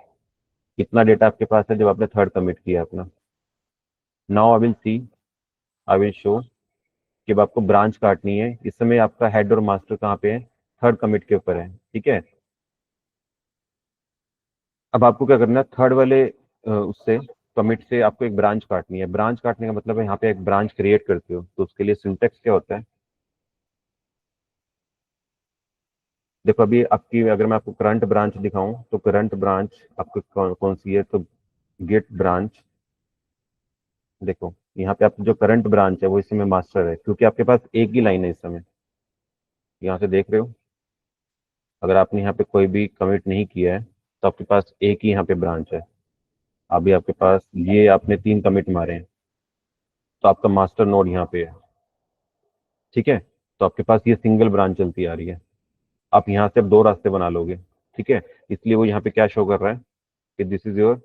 कितना डेटा आपके पास है जब आपने थर्ड कमिट किया अपना। Now I will see, I will show कि अब आपको ब्रांच काटनी है। इस समय आपका हेड और मास्टर कहाँ पे है, थर्ड कमिट के ऊपर है। ठीक है। अब आपको क्या करना है, थर्ड वाले उससे कमिट से आपको एक ब्रांच काटनी है। ब्रांच काटने का मतलब है यहाँ पे एक ब्रांच क्रिएट करते हो, तो उसके लिए सिंटेक्स क्या होता है। देखो अभी आपकी, अगर मैं आपको करंट ब्रांच दिखाऊं, तो करंट ब्रांच आपको कौन सी है, तो गेट ब्रांच। देखो यहाँ पे आपकी जो करंट ब्रांच है वो इस समय मास्टर है, क्योंकि आपके पास एक ही लाइन है इस समय। यहाँ से देख रहे हो, अगर आपने यहाँ पे कोई भी कमिट नहीं किया है, तो आपके पास एक ही यहाँ पे ब्रांच है। अभी आपके पास ये आपने तीन कमिट मारे हैं, तो आपका मास्टर नोड यहाँ पे है। ठीक है। तो आपके पास ये सिंगल ब्रांच चलती आ रही है। आप यहाँ से अब दो रास्ते बना लोगे। ठीक है। इसलिए वो यहाँ पे क्या शो कर रहा है कि दिस इज योर,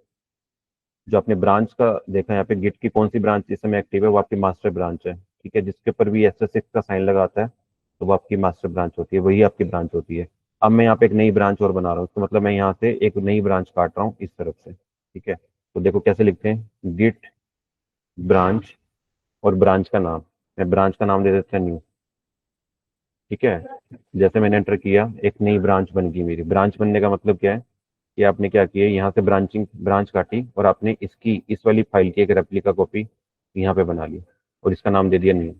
जो आपने ब्रांच का देखा यहाँ पे, गिट की कौन सी ब्रांच इस समय एक्टिव है, वो आपकी मास्टर ब्रांच है। ठीक है। जिसके ऊपर भी SS6 का साइन लगा आता है, तो वो आपकी मास्टर ब्रांच होती है, वही आपकी ब्रांच होती है। अब मैं यहाँ पे एक नई ब्रांच और बना रहा हूँ, तो मतलब मैं यहाँ से एक नई ब्रांच काट रहा हूँ इस तरफ से। ठीक है। तो देखो कैसे लिखते हैं, गिट ब्रांच और ब्रांच का नाम, मैं ब्रांच का नाम दे देता हूँ न्यू। ठीक है। जैसे मैंने एंटर किया, एक नई ब्रांच बन गई मेरी। ब्रांच बनने का मतलब क्या है कि आपने क्या किया, यहाँ से ब्रांच काटी और आपने इसकी इस वाली फाइल की एक रेप्लिका कॉपी यहाँ पे बना ली और इसका नाम दे दिया न्यू।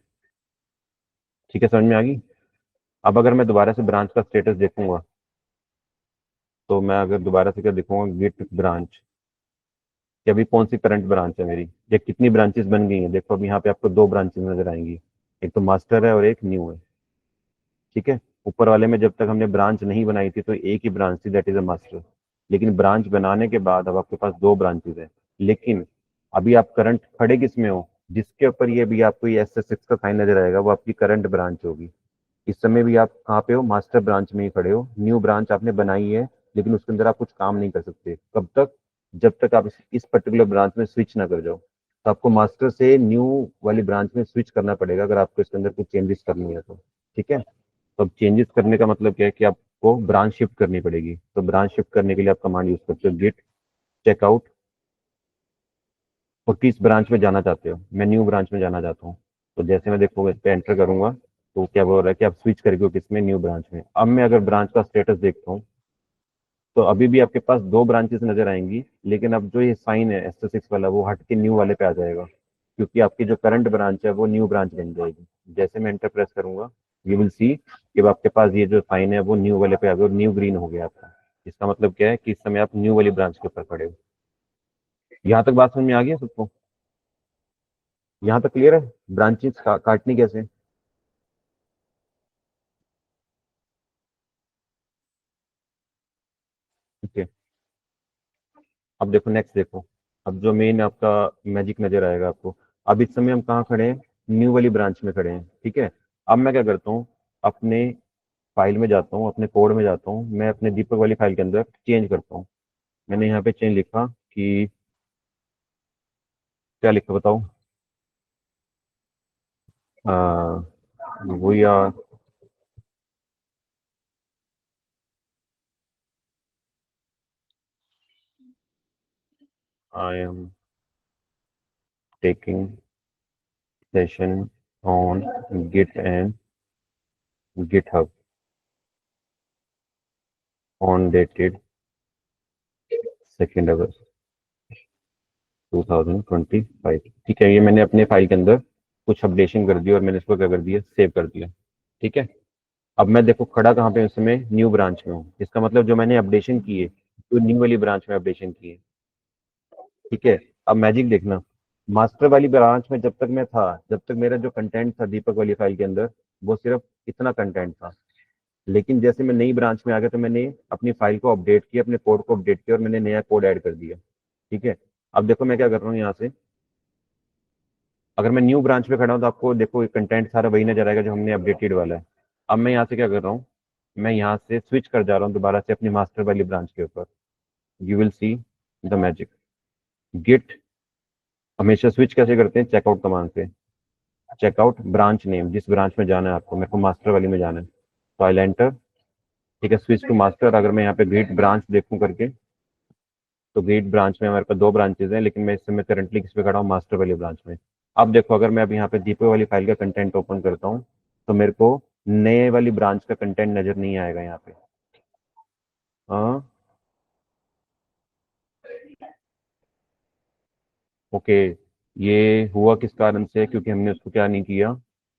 ठीक है, समझ में आ गई। अब अगर मैं दोबारा से ब्रांच का स्टेटस देखूंगा, तो मैं अगर दोबारा से क्या देखूंगा, गिट ब्रांच, कि अभी कौन सी करंट ब्रांच है मेरी, या कितनी ब्रांचेस बन गई हैं। देखो अभी यहाँ पे आपको दो ब्रांचेस नजर आएंगी, एक तो मास्टर है और एक न्यू है। ठीक है। ऊपर वाले में जब तक हमने ब्रांच नहीं बनाई थी, तो एक ही ब्रांच थी, दैट इज अ मास्टर। लेकिन ब्रांच बनाने के बाद अब आपके पास दो ब्रांचेस है। लेकिन अभी आप करंट खड़े किस में हो, जिसके ऊपर ये भी आपको ये SS6 का साइन नजर आएगा, वो आपकी करंट ब्रांच होगी। इस समय भी आप कहाँ पे हो, मास्टर ब्रांच में ही खड़े हो। न्यू ब्रांच आपने बनाई है, लेकिन उसके अंदर आप कुछ काम नहीं कर सकते। कब तक, जब तक आप इस पर्टिकुलर ब्रांच में स्विच ना कर जाओ। तो आपको मास्टर से न्यू वाली ब्रांच में स्विच करना पड़ेगा, अगर आपको इसके अंदर कुछ चेंजेस करनी है तो। ठीक है। तो अब चेंजेस करने का मतलब क्या है कि आपको ब्रांच शिफ्ट करनी पड़ेगी। तो ब्रांच शिफ्ट करने के लिए आप कमांड यूज करते हो, गिट चेकआउट। और किस ब्रांच में जाना चाहते हो, मैं न्यू ब्रांच में जाना चाहता हूँ। तो जैसे मैं देखो इस पे एंटर करूंगा तो क्या बोल रहा है कि आप स्विच करके हो किसमें, न्यू ब्रांच में। अब मैं अगर ब्रांच का स्टेटस देखता हूँ तो अभी भी आपके पास दो ब्रांचेस नजर आएंगी, लेकिन अब जो ये साइन है S6 वाला वो हट के न्यू वाले पे आ जाएगा, क्योंकि आपकी जो करंट ब्रांच है वो न्यू ब्रांच बन जाएगी। जैसे मैं एंटर प्रेस करूंगा यू विल सी कि अब आपके पास ये जो साइन है वो न्यू वाले पे आ गया और न्यू ग्रीन हो गया आपका। इसका मतलब क्या है कि इस समय आप न्यू वाली ब्रांच के ऊपर खड़े हो। यहाँ तक बात समझ में आ गई है सबको? यहाँ तक क्लियर है? ब्रांचेस काटनी कैसे? ठीक है। अब देखो नेक्स्ट देखो। अब जो मेन आपका मैजिक नजर आएगा आपको। अब इस समय हम कहाँ खड़े हैं? न्यू वाली ब्रांच में खड़े हैं, ठीक है। अब मैं क्या करता हूँ, अपने फाइल में जाता हूँ, अपने कोड में जाता हूँ, मैं अपने दीपक वाली फाइल के अंदर चेंज करता हूँ। मैंने यहाँ पे चेंज लिखा कि क्या लिखा बताओ? Uh, we are I am taking session on Git and GitHub on dated 2 August 2025। ठीक है, ये मैंने अपने फाइल के अंदर कुछ अपडेशन कर दिया और मैंने इसको क्या कर दिया, सेव कर दिया। ठीक है। अब मैं देखो खड़ा कहाँ पे, उस समय न्यू ब्रांच में हूँ। इसका मतलब जो मैंने अपडेशन किए तो न्यू वाली ब्रांच में अपडेशन किए। ठीक है। अब मैजिक देखना, मास्टर वाली ब्रांच में जब तक मैं था, जब तक मेरा जो कंटेंट था दीपक वाली फाइल के अंदर वो सिर्फ इतना कंटेंट था। लेकिन जैसे मैं नई ब्रांच में आ गया तो मैंने अपनी फाइल को अपडेट किया, अपने कोड को अपडेट किया और मैंने नया कोड ऐड कर दिया। ठीक है। अब देखो मैं क्या कर रहा हूँ यहाँ से, अगर मैं न्यू ब्रांच पे खड़ा हूँ तो आपको देखो कंटेंट सारा वही नजर आएगा जो हमने अपडेटेड वाला है। अब मैं यहाँ से क्या कर रहा हूँ, मैं यहाँ से स्विच कर जा रहा हूँ दोबारा से अपनी मास्टर वाली ब्रांच के ऊपर। You will see the magic. Git, हमेशा स्विच कैसे करते हैं, चेकआउट कमांड से। चेकआउट ब्रांच नेम, जिस ब्रांच में जाना है आपको, मेरे को मास्टर वाली में जाना है तो आई एंटर। ठीक है, स्विच टू मास्टर। अगर मैं यहाँ पे ग्रिड ब्रांच देखूं करके तो ग्रिड ब्रांच में हमारे पास दो ब्रांचेज हैं, लेकिन मैं इस समय करंटली किस पे खड़ा हूँ, मास्टर वाली ब्रांच में। अब देखो अगर मैं अब यहाँ पे दीपक वाली फाइल का कंटेंट ओपन करता हूँ तो मेरे को नए वाली ब्रांच का कंटेंट नजर नहीं आएगा यहाँ पे। हाँ। ओके। ये हुआ किस कारण से, क्योंकि हमने उसको क्या नहीं किया,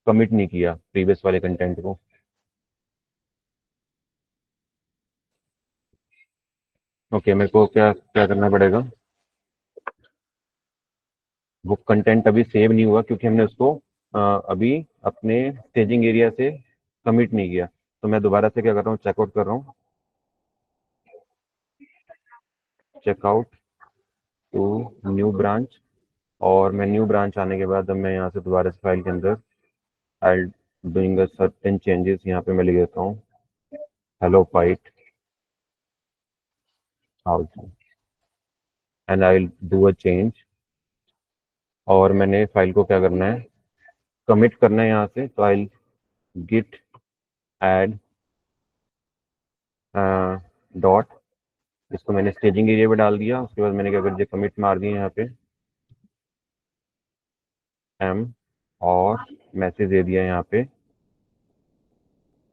कमिट नहीं किया प्रीवियस वाले कंटेंट को। ओके, मेरे को क्या क्या करना पड़ेगा, वो कंटेंट अभी सेव नहीं हुआ क्योंकि हमने उसको अभी अपने स्टेजिंग एरिया से कमिट नहीं किया। तो मैं दोबारा से क्या कर रहा हूँ, चेकआउट कर रहा हूँ, चेकआउट टू न्यू ब्रांच। और मैं न्यू ब्रांच आने के बाद अब मैं यहाँ से दोबारा से फाइल के अंदर I doing a certain changes, यहाँ पे मैं लिख देता हूँ hello fight house and I do a change. और मैंने फाइल को क्या करना है, कमिट करना है यहाँ से, तो आई गिट एड डॉट, इसको मैंने स्टेजिंग एरिया पे डाल दिया। उसके बाद मैंने क्या कर दिया, कमिट मार दिया यहाँ पे एम, और मैसेज दे दिया यहाँ पे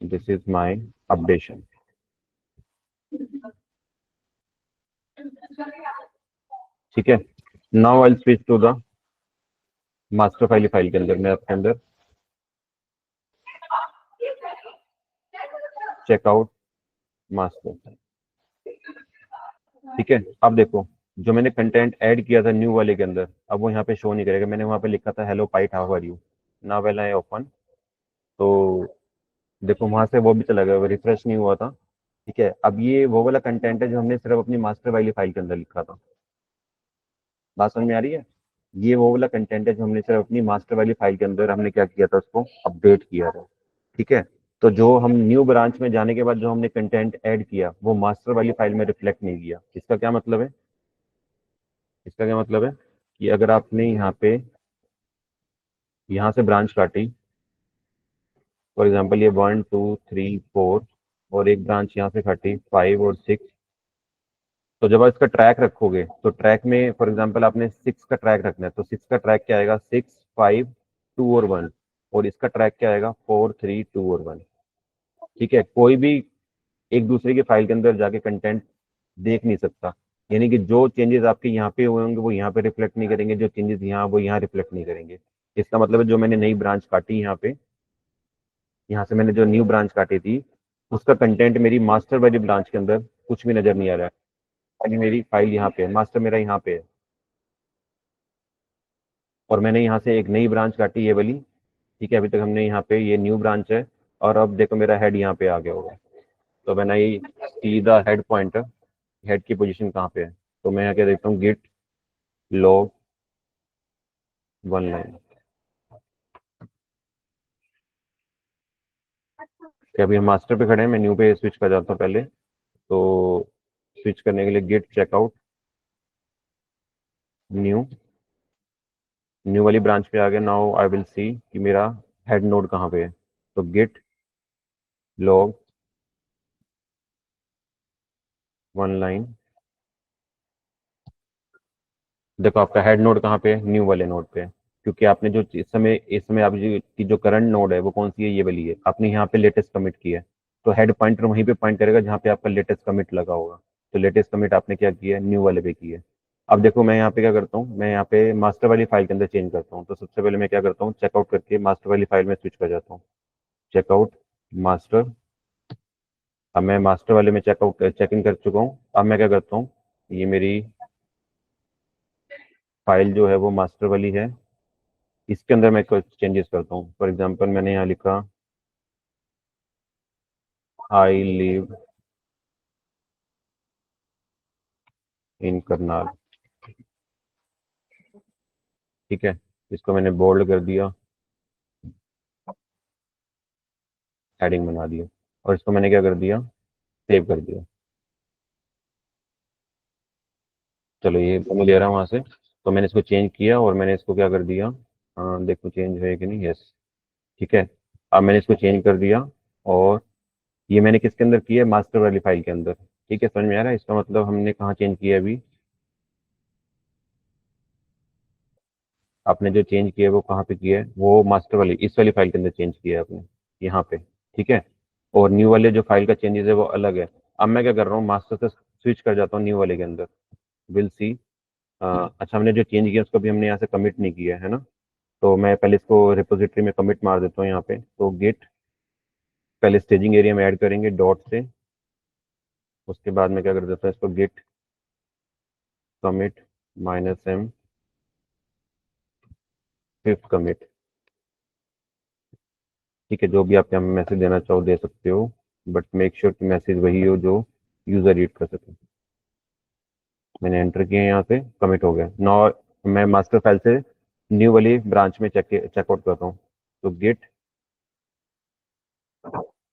दिस इज माय अपडेशन। ठीक है। Now I switch to the master file, file के अंदर मैं आपके अंदर चेकआउट मास्टर। ठीक है। अब देखो जो मैंने कंटेंट ऐड किया था न्यू वाले के अंदर, अब वो यहाँ पे शो नहीं करेगा। मैंने वहाँ पे लिखा था हेलो पाइट how are you, now when I open, तो देखो वहां से वो भी चला गया, रिफ्रेश नहीं हुआ था। ठीक है। अब ये वो वाला कंटेंट है जो हमने सिर्फ अपनी मास्टर वाली फाइल के अंदर लिखा था। बात समझ में आ रही है? ये वो वाला कंटेंट है जो हमने सिर्फ अपनी मास्टर वाली फाइल के अंदर हमने क्या किया था, उसको अपडेट किया था। ठीक है। तो जो हम न्यू ब्रांच में जाने के बाद जो हमने कंटेंट ऐड किया वो मास्टर वाली फाइल में रिफ्लेक्ट नहीं किया। इसका क्या मतलब है, इसका क्या मतलब है कि अगर आपने यहाँ पे यहाँ से ब्रांच काटी, फॉर एग्जांपल ये 1 2 3 4, और एक ब्रांच यहाँ से काटी 5 और 6, तो जब आप इसका ट्रैक रखोगे तो ट्रैक में फॉर एग्जांपल आपने 6 का ट्रैक रखना है, तो 6 का ट्रैक क्या आएगा, 6 5 2 और 1, और इसका ट्रैक क्या आएगा 4 3 2 और 1। ठीक है, कोई भी एक दूसरे की फाइल के अंदर जाके कंटेंट देख नहीं सकता, यानी कि जो चेंजेस आपके यहाँ पे हुए होंगे वो यहाँ पे रिफ्लेक्ट नहीं करेंगे, जो चेंजेस यहाँ वो यहाँ रिफ्लेक्ट नहीं करेंगे। इसका मतलब है जो मैंने नई ब्रांच काटी यहाँ पे, यहाँ से मैंने जो न्यू ब्रांच काटी थी, उसका कंटेंट मेरी मास्टर वाली ब्रांच के अंदर कुछ भी नजर नहीं आ रहा है। अभी मेरी फाइल यहाँ पे है, मास्टर मेरा यहाँ पे है, और मैंने यहाँ से एक नई ब्रांच काटी ये वाली। ठीक है, अभी तक हमने यहाँ पे ये न्यू ब्रांच है, और अब देखो मेरा हेड यहाँ पे आ गया होगा। तो मैंने ये सीधा हेड पॉइंटर, हेड की पोजीशन कहाँ पे है, तो मैं यहाँ क्या देखता हूँ, गिट लॉग 1 लाइन। कि अभी हम मास्टर पे खड़े हैं, मैं न्यू पे स्विच कर जाता हूँ पहले। तो स्विच करने के लिए गिट चेकआउट न्यू, न्यू वाली ब्रांच पे आ गया। नाउ आई विल सी कि मेरा हेड नोड कहाँ पे है। तो गिट लॉग 1 लाइन, देखो आपका हेड नोड कहाँ पे है, न्यू वाले नोड पे है। क्योंकि आपने जो इस समय आप जो करंट नोड है वो कौन सी है, ये वाली है, आपने यहाँ पे लेटेस्ट कमिट किया है। तो हेड पॉइंटर वहीं पे पॉइंट करेगा जहाँ पे आपका लेटेस्ट कमिट लगा होगा। तो लेटेस्ट कमिट आपने क्या किया है, न्यू वाले पे किया है। अब देखो मैं यहाँ पे क्या करता हूँ, मैं यहाँ पे मास्टर वाली फाइल के अंदर चेंज करता हूँ। तो सबसे पहले मैं क्या करता हूँ, चेकआउट करके मास्टर वाली फाइल में स्विच कर जाता हूँ। चेकआउट मास्टर, अब मैं मास्टर वाले में चेकआउट चेक इन कर चुका हूँ। अब मैं क्या करता हूँ, ये मेरी फाइल जो है वो मास्टर वाली है, इसके अंदर मैं कुछ चेंजेस करता हूँ। फॉर एग्जांपल मैंने यहाँ लिखा आई लिव इन करनाल। ठीक है, इसको मैंने बोल्ड कर दिया, हेडिंग बना दिया, और इसको मैंने क्या कर दिया, सेव कर दिया। चलो ये मैं ले रहा हूँ वहाँ से। तो मैंने इसको चेंज किया और मैंने इसको क्या कर दिया, देखो चेंज है कि नहीं, यस। ठीक है, अब मैंने इसको चेंज कर दिया, और ये मैंने किसके अंदर किया है, मास्टर वाली फाइल के अंदर। ठीक है, समझ में आ रहा है, इसका मतलब हमने कहाँ चेंज किया है अभी, आपने जो चेंज किया है वो कहाँ पे किया है, वो मास्टर वाली इस वाली फाइल के अंदर चेंज किया है आपने, यहाँ पे। ठीक है, और न्यू वाले जो फाइल का चेंजेस है वो अलग है। अब मैं क्या कर रहा हूँ, मास्टर से स्विच कर जाता हूँ न्यू वाले के अंदर। विल सी, अच्छा हमने जो चेंज किया उसको भी हमने यहाँ से कमिट नहीं किया है ना। तो मैं पहले इसको रिपोजिटरी में कमिट मार देता हूँ यहाँ पे। तो गिट, पहले स्टेजिंग एरिया में ऐड करेंगे डॉट से, उसके बाद में क्या कर देता हूँ, इसको git commit -m fifth commit. ठीक है, जो भी आप यहाँ मैसेज देना चाहो दे सकते हो, बट मेक श्योर कि मैसेज वही हो जो यूजर रीड कर सके। मैंने एंटर किया, यहाँ से कमिट हो गया। नौ, मैं मास्टर फाइल से न्यू वाली ब्रांच में चेकआउट करता हूँ। तो गिट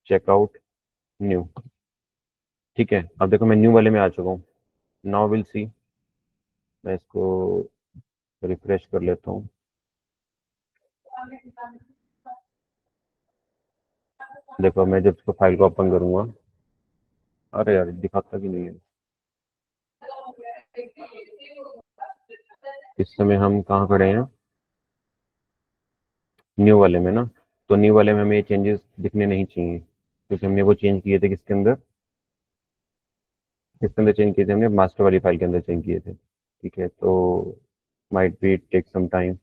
चेकआउट न्यू। ठीक है, अब देखो मैं न्यू वाले में आ चुका हूँ। नाउ विल सी, मैं इसको रिफ्रेश कर लेता हूँ। देखो मैं जब इसको फाइल को ओपन करूंगा, अरे यार दिखाता कि नहीं है। इस समय हम कहाँ खड़े हैं, न्यू वाले में ना। तो न्यू वाले में हमें ये चेंजेस दिखने नहीं चाहिए, क्योंकि हमने वो चेंज किए थे किसके अंदर, किसके अंदर चेंज किए थे, हमने मास्टर वाली फाइल के अंदर चेंज किए थे। ठीक है, तो might be take some time.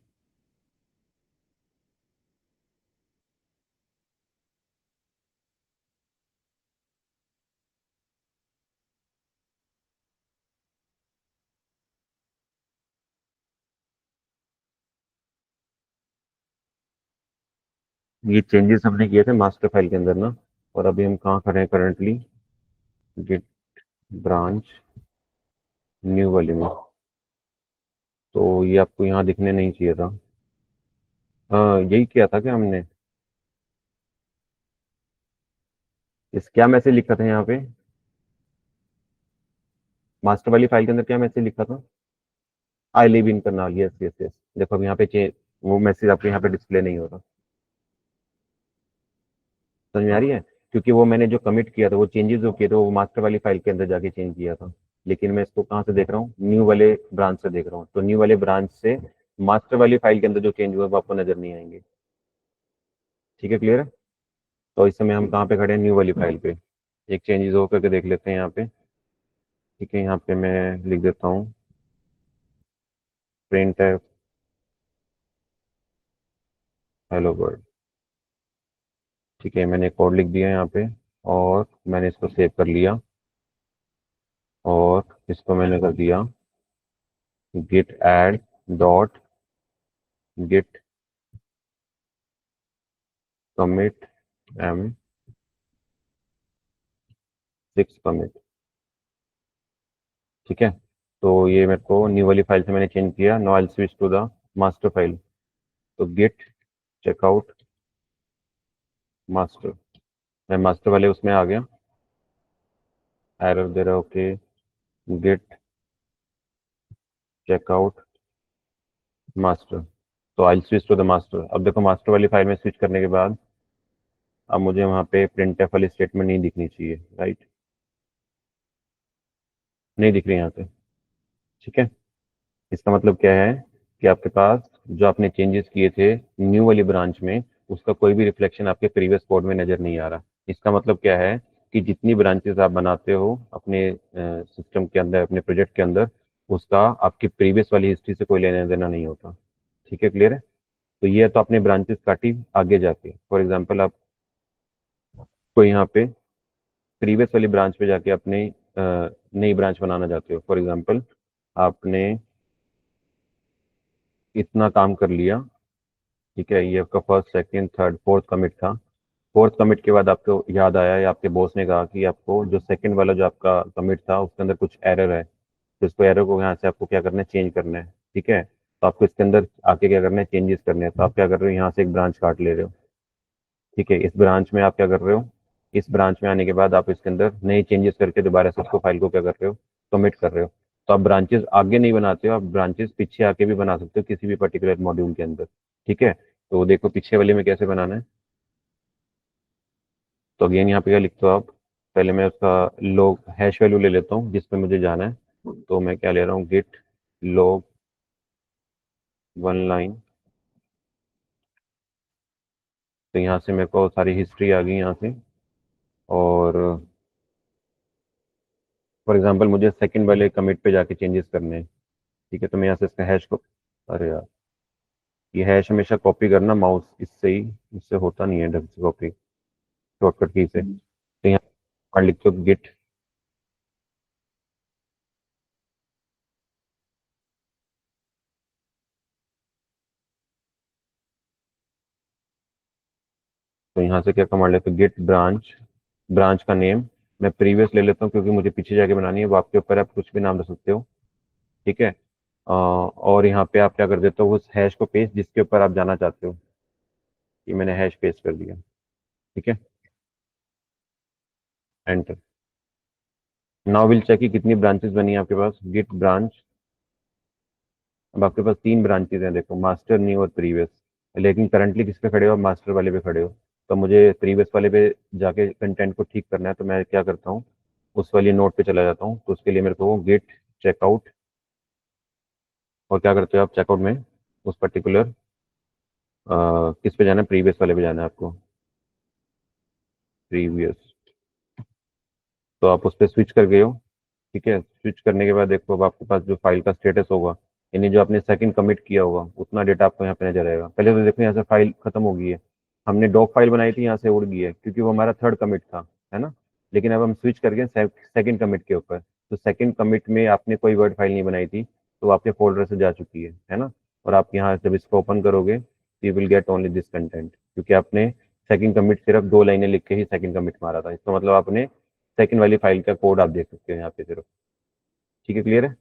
ये चेंजेस हमने किए थे मास्टर फाइल के अंदर ना, और अभी हम कहाँ खड़े हैं करंटली, गिट ब्रांच न्यू वाले में। तो ये आपको यहाँ दिखने नहीं चाहिए था। हाँ, यही किया था क्या हमने, इस क्या मैसेज लिखा था यहाँ पे, मास्टर वाली फाइल के अंदर क्या मैसेज लिखा था, I live in Karnal, yes yes yes. देखो अब यहाँ पे वो मैसेज आपको यहाँ पे डिस्प्ले नहीं हो रहा। समझ में आ रही है, क्योंकि वो मैंने जो कमिट किया था, वो चेंजेस जो किए थे वो मास्टर वाली फाइल के अंदर जाके चेंज किया था। लेकिन मैं इसको कहाँ से देख रहा हूँ, न्यू वाले ब्रांच से देख रहा हूँ। तो न्यू वाले ब्रांच से मास्टर वाली फाइल के अंदर जो चेंज हुआ वो आपको नजर नहीं आएंगे। ठीक है, क्लियर है। तो इस समय हम कहाँ पे खड़े हैं, न्यू वाली फाइल पे। एक चेंजेस हो करके देख लेते हैं यहाँ पे। ठीक है, यहाँ पे मैं लिख देता हूँ प्रिंट है हेलो वर्ल्ड। ठीक है, मैंने कोड लिख दिया यहाँ पे और मैंने इसको सेव कर लिया और इसको मैंने कर दिया git add dot git commit m6 commit। ठीक है, तो ये मेरे को न्यू वाली फाइल से मैंने चेंज किया। Now I switch to the master file. तो git checkout मास्टर, मैं मास्टर वाले उसमें आ गया। एरर दे रहा है, ओके। git checkout मास्टर, तो I switch to the master. अब देखो मास्टर वाली फाइल में स्विच करने के बाद अब मुझे वहाँ पे प्रिंटफ वाली स्टेटमेंट नहीं दिखनी चाहिए, राइट। नहीं दिख रही यहाँ पे। ठीक है, इसका मतलब क्या है कि आपके पास जो आपने चेंजेस किए थे न्यू वाली ब्रांच में, उसका कोई भी रिफ्लेक्शन आपके प्रीवियस कोड में नजर नहीं आ रहा। इसका मतलब क्या है कि जितनी ब्रांचेस आप बनाते हो अपने सिस्टम के अंदर, अपने प्रोजेक्ट के अंदर, उसका आपकी प्रीवियस वाली हिस्ट्री से कोई लेना देना नहीं होता। ठीक है, क्लियर है। तो ये तो आपने ब्रांचेस काटी आगे जाके, फॉर एग्जाम्पल आप कोई यहाँ पे प्रीवियस वाली ब्रांच पे जाके अपने नई ब्रांच बनाना चाहते हो। फॉर एग्जाम्पल आपने इतना काम कर लिया, ठीक है, ये आपका first second third fourth commit था। फोर्थ कमिट के बाद आपको याद आया या आपके बॉस ने कहा कि आपको जो सेकंड वाला जो आपका कमिट था उसके अंदर कुछ एरर है, तो इसको एरर को यहाँ से आपको क्या करना है, चेंज करना है। ठीक है, तो आपको इसके अंदर आके क्या करना है, चेंजेस करने हैं। तो आप क्या कर रहे हो, यहाँ से एक ब्रांच काट ले रहे हो। ठीक है, इस ब्रांच में आप क्या कर रहे हो, इस ब्रांच में आने के बाद आप इसके अंदर नए चेंजेस करके दोबारा से उसको फाइल को क्या कर रहे हो, कमिट कर रहे हो। तो आप ब्रांचेस आगे नहीं बनाते हो, आप ब्रांचेस पीछे आके भी बना सकते हो किसी भी पर्टिकुलर मॉड्यूल के अंदर। ठीक है, तो देखो पीछे वाले में कैसे बनाना है। तो अगेन यहाँ पे क्या लिखते हो आप, पहले मैं उसका लॉग हैश वैल्यू ले लेता हूँ जिस पे मुझे जाना है। तो मैं क्या ले रहा हूँ, गिट लॉग वन लाइन। तो यहाँ से मेरे को सारी हिस्ट्री आ गई यहाँ से। और फॉर एग्जांपल मुझे सेकंड वाले कमिट पे जाके चेंजेस करने हैं। ठीक है, तो मैं यहाँ से इसका हैश को, अरे यार, ये हैश हमेशा कॉपी करना माउस इससे ही, इससे होता नहीं है ढंग से कॉपी, शॉर्टकट की से। तो यहाँ पर लिखते हो गिट, तो यहाँ से क्या कमांड लेते हो, गिट ब्रांच, ब्रांच का नेम मैं प्रीवियस ले लेता हूँ क्योंकि मुझे पीछे जाके बनानी है। वो आपके ऊपर, आप कुछ भी नाम रख सकते हो। ठीक है, और यहाँ पे आप क्या कर देते हो, उस हैश को पेस्ट जिसके ऊपर आप जाना चाहते हो। ये मैंने हैश पेस्ट कर दिया। ठीक है, एंटर। नाउ विल चेक कि कितनी ब्रांचेस बनी है आपके पास, गिट ब्रांच। अब आपके पास तीन ब्रांचेस हैं, देखो मास्टर, न्यू और प्रीवियस। लेकिन करंटली किस पे खड़े हो, आप मास्टर वाले पे खड़े हो। तो मुझे प्रीवियस वाले पे जाके कंटेंट को ठीक करना है। तो मैं क्या करता हूँ, उस वाली नोट पे चला जाता हूँ। तो उसके लिए मेरे को गिट चेकआउट, और क्या करते हो आप चेकआउट में उस पर्टिकुलर किस पे जाना है, प्रीवियस वाले पे जाना है आपको, प्रीवियस। तो आप उस पर स्विच कर गए हो। ठीक है, स्विच करने के बाद देखो अब आपके पास जो फाइल का स्टेटस होगा, यानी जो आपने सेकंड कमिट किया होगा उतना डेटा आपको यहाँ पे नजर आएगा। पहले तो देखो यहाँ से फाइल खत्म हो गई है, हमने डॉक फाइल बनाई थी यहाँ से उड़ गई है क्योंकि वो हमारा थर्ड कमिट था, है ना। लेकिन अब हम स्विच करके सेकंड कमिट के ऊपर, तो सेकंड कमिट में आपने कोई वर्ड फाइल नहीं बनाई थी, तो वो आपके फोल्डर से जा चुकी है ना। और आप यहाँ जब इसको ओपन करोगे तो you will get only this content, क्योंकि आपने सेकंड कमिट सिर्फ दो लाइनें लिख के ही सेकंड कमिट मारा था। इसका मतलब आपने सेकंड वाली फाइल का कोड आप देख सकते हो यहाँ पे सिर्फ। ठीक है, क्लियर है।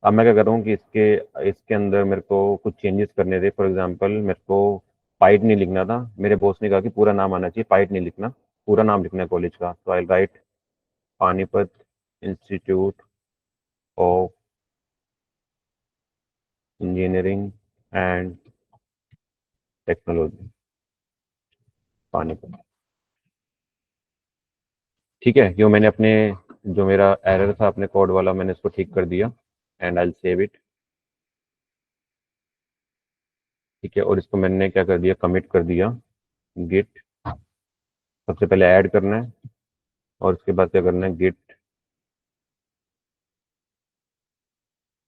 अब मैं क्या कर रहा हूँ कि इसके इसके अंदर मेरे को कुछ चेंजेस करने थे। फॉर एग्जांपल मेरे को पाइट नहीं लिखना था, मेरे बॉस ने कहा कि पूरा नाम आना चाहिए, पाइट नहीं लिखना, पूरा नाम लिखना है कॉलेज का। तो I write Panipat Institute of Engineering and Technology, Panipat. ठीक है, क्यों मैंने अपने जो मेरा एरर था अपने कोड वाला, मैंने इसको ठीक कर दिया। And I save it. ठीक है, और इसको मैंने क्या कर दिया, कमिट कर दिया। गिट, सबसे पहले ऐड करना है और उसके बाद क्या करना है, गिट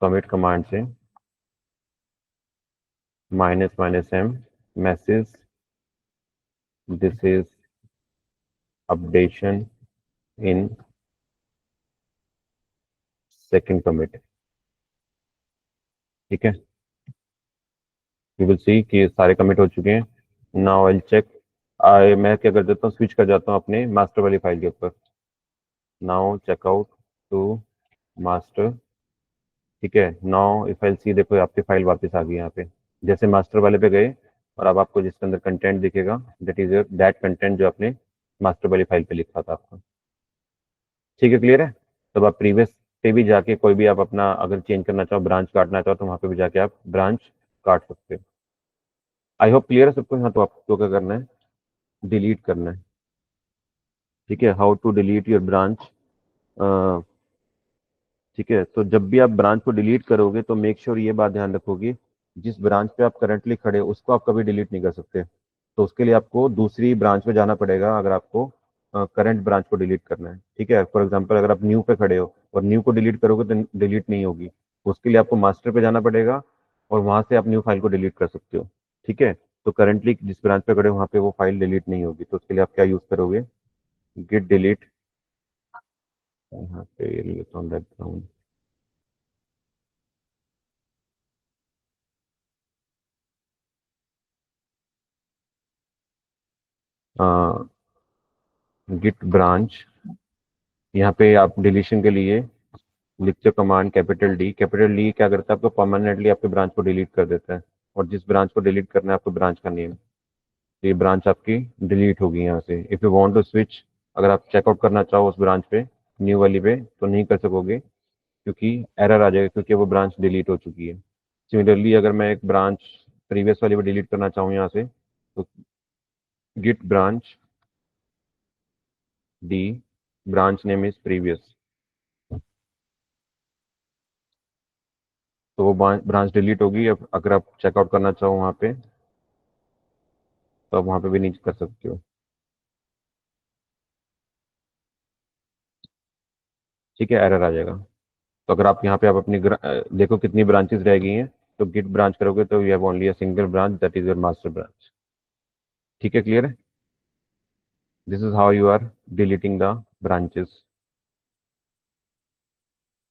कमिट कमांड से -m message this is updation in second commit. ठीक है, यू विल सी कि सारे कमिट हो चुके हैं। नाउ आई चेक, मैं क्या कर देता हूँ, स्विच कर जाता हूँ अपने मास्टर वाली फाइल के ऊपर। Now checkout to master. ठीक है, नाउ इफ आई सी, देखो आपकी फाइल वापस आ गई यहाँ पे। जैसे मास्टर वाले पे गए और अब आपको जिसके अंदर कंटेंट दिखेगा, that is your that content जो आपने मास्टर वाली फाइल पे लिखा था आपका। ठीक है, क्लियर है। तब आप प्रीवियस पे भी जाके कोई भी आप अपना अगर चेंज करना चाहो, ब्रांच काटना चाहो, तो वहाँ पे भी जाके आप ब्रांच काट सकते हो। आई होप क्लियर है सबको। यहाँ तो आपको क्या करना है, डिलीट करना है। ठीक है, how to delete your branch. ठीक है, तो जब भी आप ब्रांच को डिलीट करोगे तो मेक श्योर ये बात ध्यान रखोगे, जिस ब्रांच पे आप करंटली खड़े हो उसको आप कभी डिलीट नहीं कर सकते। तो उसके लिए आपको दूसरी ब्रांच पे जाना पड़ेगा अगर आपको करंट ब्रांच को डिलीट करना है। ठीक है, फॉर एग्जांपल अगर आप न्यू पे खड़े हो और न्यू को डिलीट करोगे तो डिलीट नहीं होगी। उसके लिए आपको मास्टर पे जाना पड़ेगा और वहां से आप न्यू फाइल को डिलीट कर सकते हो। ठीक है, तो करंटली जिस ब्रांच पे खड़े हो वहाँ पे वो फाइल डिलीट नहीं होगी। तो उसके लिए आप क्या यूज करोगे, गिट डिलीट। यहाँ पे ये लेता हूँ बैकग्राउंड। गिट ब्रांच, यहाँ पे आप डिलीशन के लिए लिखते हो command capital D. Capital D क्या करता है, आपको परमानेंटली आपके ब्रांच को डिलीट कर देता है। और जिस ब्रांच को डिलीट करना है आपको ब्रांच का नेम, तो ये ब्रांच आपकी डिलीट होगी यहाँ से। If you want to switch, अगर आप चेकआउट करना चाहो उस ब्रांच पे, न्यू वाली पे, तो नहीं कर सकोगे क्योंकि एरर आ जाएगा, क्योंकि वो ब्रांच डिलीट हो चुकी है। सिमिलरली अगर मैं एक ब्रांच प्रीवियस वाली पे डिलीट करना चाहूँ यहाँ से, तो git branch D, branch name is previous, तो वो ब्रांच डिलीट होगी। अब अगर आप चेकआउट करना चाहो वहाँ पे, तो आप वहाँ पे भी नहीं कर सकते हो। ठीक है, एरर आ जाएगा। तो अगर आप यहाँ पे आप अपनी देखो कितनी ब्रांचेस रह गई हैं, तो गिट ब्रांच करोगे तो you have only a single branch, that is your master branch. ठीक है, क्लियर है। This is how you are deleting the branches.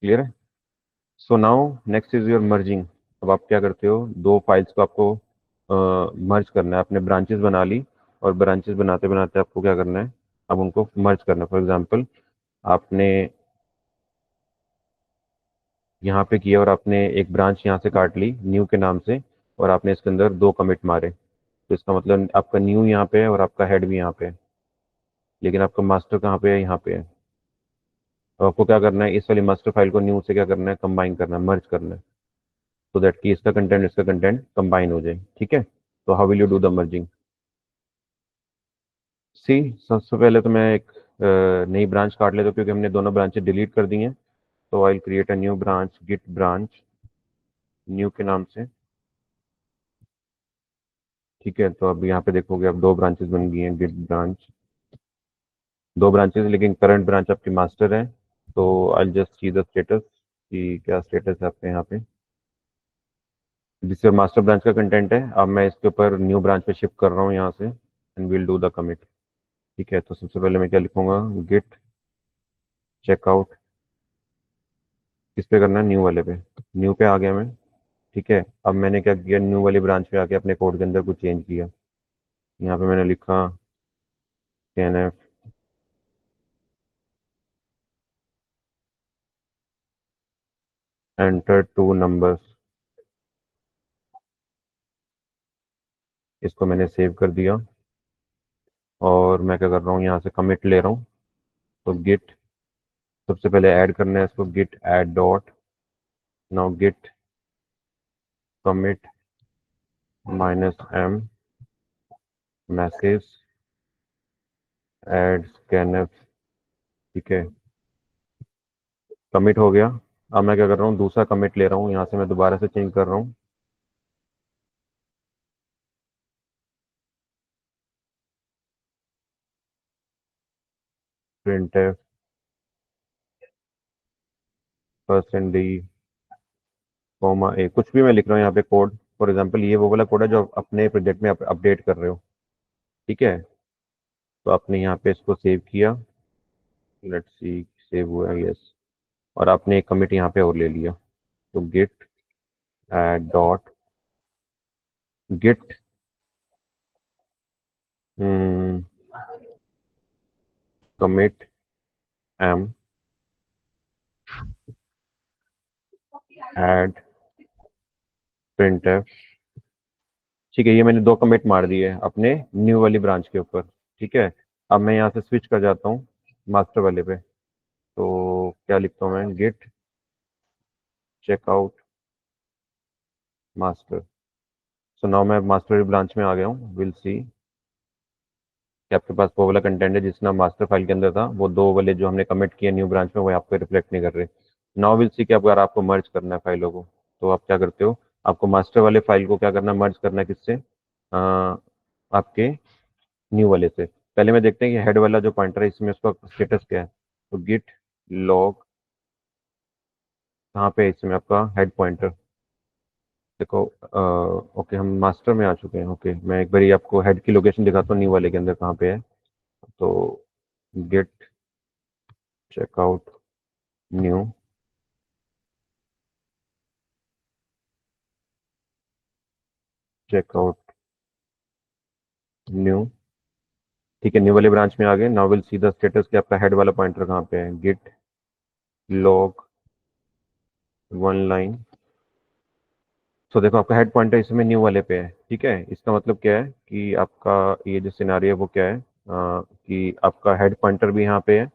Clear है। So now next is your merging. अब आप क्या करते हो, दो फाइल्स को आपको मर्ज करना है। आपने ब्रांचेस बना ली और ब्रांचेस बनाते बनाते आपको क्या करना है, अब उनको मर्ज करना है। फॉर एग्जांपल आपने यहाँ पे किया और आपने एक ब्रांच यहाँ से काट ली न्यू के नाम से, और आपने इसके अंदर दो कमिट मारे। तो इसका मतलब आपका न्यू यहाँ पे है और आपका हेड भी यहाँ पे है, लेकिन आपका मास्टर कहाँ पे है, यहाँ पे है। तो आपको क्या करना है, इस वाली मास्टर फाइल को न्यू से क्या करना है, कंबाइन करना है, मर्ज करना है, सो दैट कि इसका कंटेंट कंबाइन हो जाए। ठीक है, तो how will you do the merging. See, सबसे पहले तो मैं एक नई ब्रांच काट लेता हूँ क्योंकि हमने दोनों ब्रांचेस डिलीट कर दी हैं। तो I create a new branch, git branch new के नाम से। ठीक है, तो अब यहाँ पे देखोगे अब दो ब्रांचेस बन गई हैं, गिट ब्रांच, दो ब्रांचेस, लेकिन करंट ब्रांच आपकी मास्टर है। तो I just see the status कि क्या स्टेटस है आपके यहाँ पे, जिससे मास्टर ब्रांच का कंटेंट है। अब मैं इसके ऊपर न्यू ब्रांच पे शिफ्ट कर रहा हूँ यहाँ से, and will do the commit. ठीक है, तो सबसे पहले मैं क्या लिखूंगा, गिट चेकआउट, किस पे करना है, न्यू वाले पे। न्यू पे आ गया मैं। ठीक है, अब मैंने क्या किया, न्यू वाली ब्रांच पे आके अपने कोड के अंदर कुछ चेंज किया। यहाँ पे मैंने लिखा scanf एंटर टू नंबर्स, इसको मैंने सेव कर दिया। और मैं क्या कर रहा हूँ, यहाँ से कमिट ले रहा हूँ। तो गिट, सबसे पहले ऐड करना है इसको, git add dot, now git commit -m message add scanf। ठीक है, कमिट हो गया। अब मैं क्या कर रहा हूँ, दूसरा कमिट ले रहा हूँ, यहाँ से मैं दोबारा से चेंज कर रहा हूँ। प्रिंट %d कॉमा ए, कुछ भी मैं लिख रहा हूँ यहाँ पे कोड। फॉर एग्जांपल ये वो वाला कोड है जो आप अपने प्रोजेक्ट में अपडेट कर रहे हो। ठीक है, तो आपने यहाँ पे इसको सेव किया। लेट्स सी, सेव हुआ है, यस। और आपने एक कमिट यहाँ पे और ले लिया। तो git add dot git commit M add print. ठीक है, ये मैंने 2 कमिट मार दिए अपने न्यू वाली ब्रांच के ऊपर। ठीक है, अब मैं यहाँ से स्विच कर जाता हूँ मास्टर वाले पे। तो क्या लिखता हूँ मैं, git checkout master. So now मैं मास्टर ब्रांच में आ गया हूँ। विल सी कि आपके पास वो वाला कंटेंट है जिसना मास्टर फाइल के अंदर था, वो 2 वाले जो हमने कमिट किए न्यू ब्रांच में वो यहाँ पे रिफ्लेक्ट नहीं कर रहे। नाउ विल सी कि अगर आपको मर्ज करना है फाइलों को, तो आप क्या करते हो, आपको मास्टर वाले फाइल को क्या करना है, मर्ज करना है किससे, आपके न्यू वाले से। पहले में देखते हैं कि हेड वाला जो पॉइंटर है इसमें उसका स्टेटस क्या है। तो गिट लॉग कहाँ पे है इसमें आपका हेड पॉइंटर। देखो ओके, हम मास्टर में आ चुके हैं। ओके, मैं एक बारी आपको हेड की लोकेशन दिखाता हूँ न्यू वाले के अंदर कहाँ पे है। तो git checkout new, checkout new. ठीक है, न्यू वाले ब्रांच में आ गए। Now will see the status कि आपका हेड वाला पॉइंटर कहाँ पे है। Git log 1 line. सो देखो आपका हेड पॉइंटर इसमें न्यू वाले पे है। ठीक है, इसका मतलब क्या है कि आपका ये जो सिनारियो है वो क्या है, कि आपका हेड पॉइंटर भी यहाँ पे है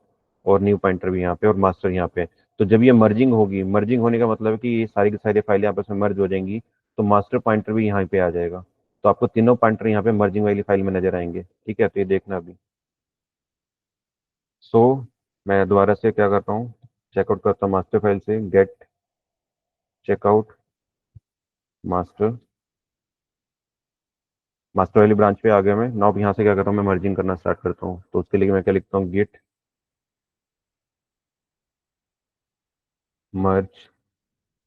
और न्यू पॉइंटर भी यहाँ पे और मास्टर यहाँ पे है। तो जब ये मर्जिंग होगी, मर्जिंग होने का मतलब है कि ये सारी की सारी फाइलें आपस में मर्ज हो जाएंगी, तो मास्टर पॉइंटर भी यहाँ पे आ जाएगा। तो आपको तीनों पॉइंटर यहाँ पे मर्जिंग वाली फाइल में नजर आएंगे। ठीक है, तो ये देखना अभी। सो मैं दोबारा से क्या करता हूँ, चेकआउट करता हूँ मास्टर फाइल से, गेट चेकआउट मास्टर। मास्टर वाली ब्रांच पे आ गया मैं। नाउ यहाँ से क्या करता हूँ, मैं मर्जिंग करना स्टार्ट करता हूँ। तो उसके लिए मैं क्या लिखता हूँ, गिट मर्ज।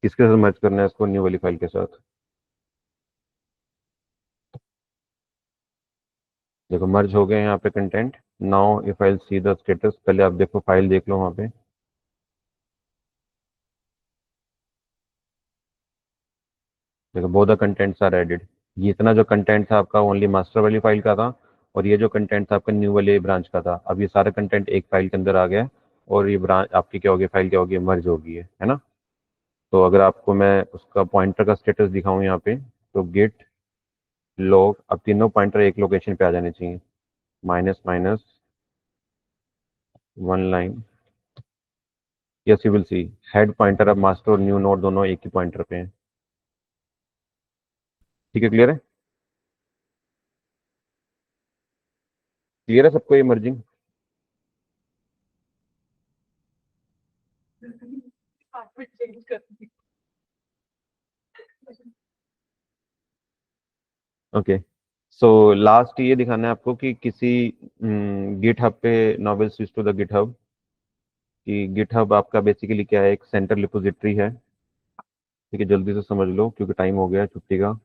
किसके साथ मर्ज करना है इसको, न्यू वाली फाइल के साथ। देखो मर्ज हो गए हैं यहाँ पे content. Now if I see the status, पहले आप देखो फाइल देख लो वहाँ पे। देखो both the contents are added. ये इतना जो कंटेंट था आपका ओनली मास्टर वाली फाइल का था, और ये जो कंटेंट था आपका न्यू वाले ब्रांच का था। अब ये सारा कंटेंट एक फाइल के अंदर आ गया है, और ये ब्रांच आपकी क्या होगी, फाइल क्या होगी, मर्ज होगी है ना। तो अगर आपको मैं उसका पॉइंटर का स्टेटस दिखाऊं यहाँ पे, तो गिट लॉग, अब तीनों पॉइंटर एक लोकेशन पे आ जाने चाहिए। Minus minus 1 line. Yes you will C head pointer अब मास्टर और न्यू नोड दोनों एक ही पॉइंटर पे हैं। ठीक है, क्लियर है। क्लियर है सबको ये मर्जिंग। ओके, सो लास्ट ये दिखाना है आपको कि किसी गिट हब पे, now we'll switch to the GitHub. कि गिट हब आपका बेसिकली क्या है, एक सेंटर रिपोजिटरी है। ठीक है, जल्दी से समझ लो क्योंकि टाइम हो गया है छुट्टी का।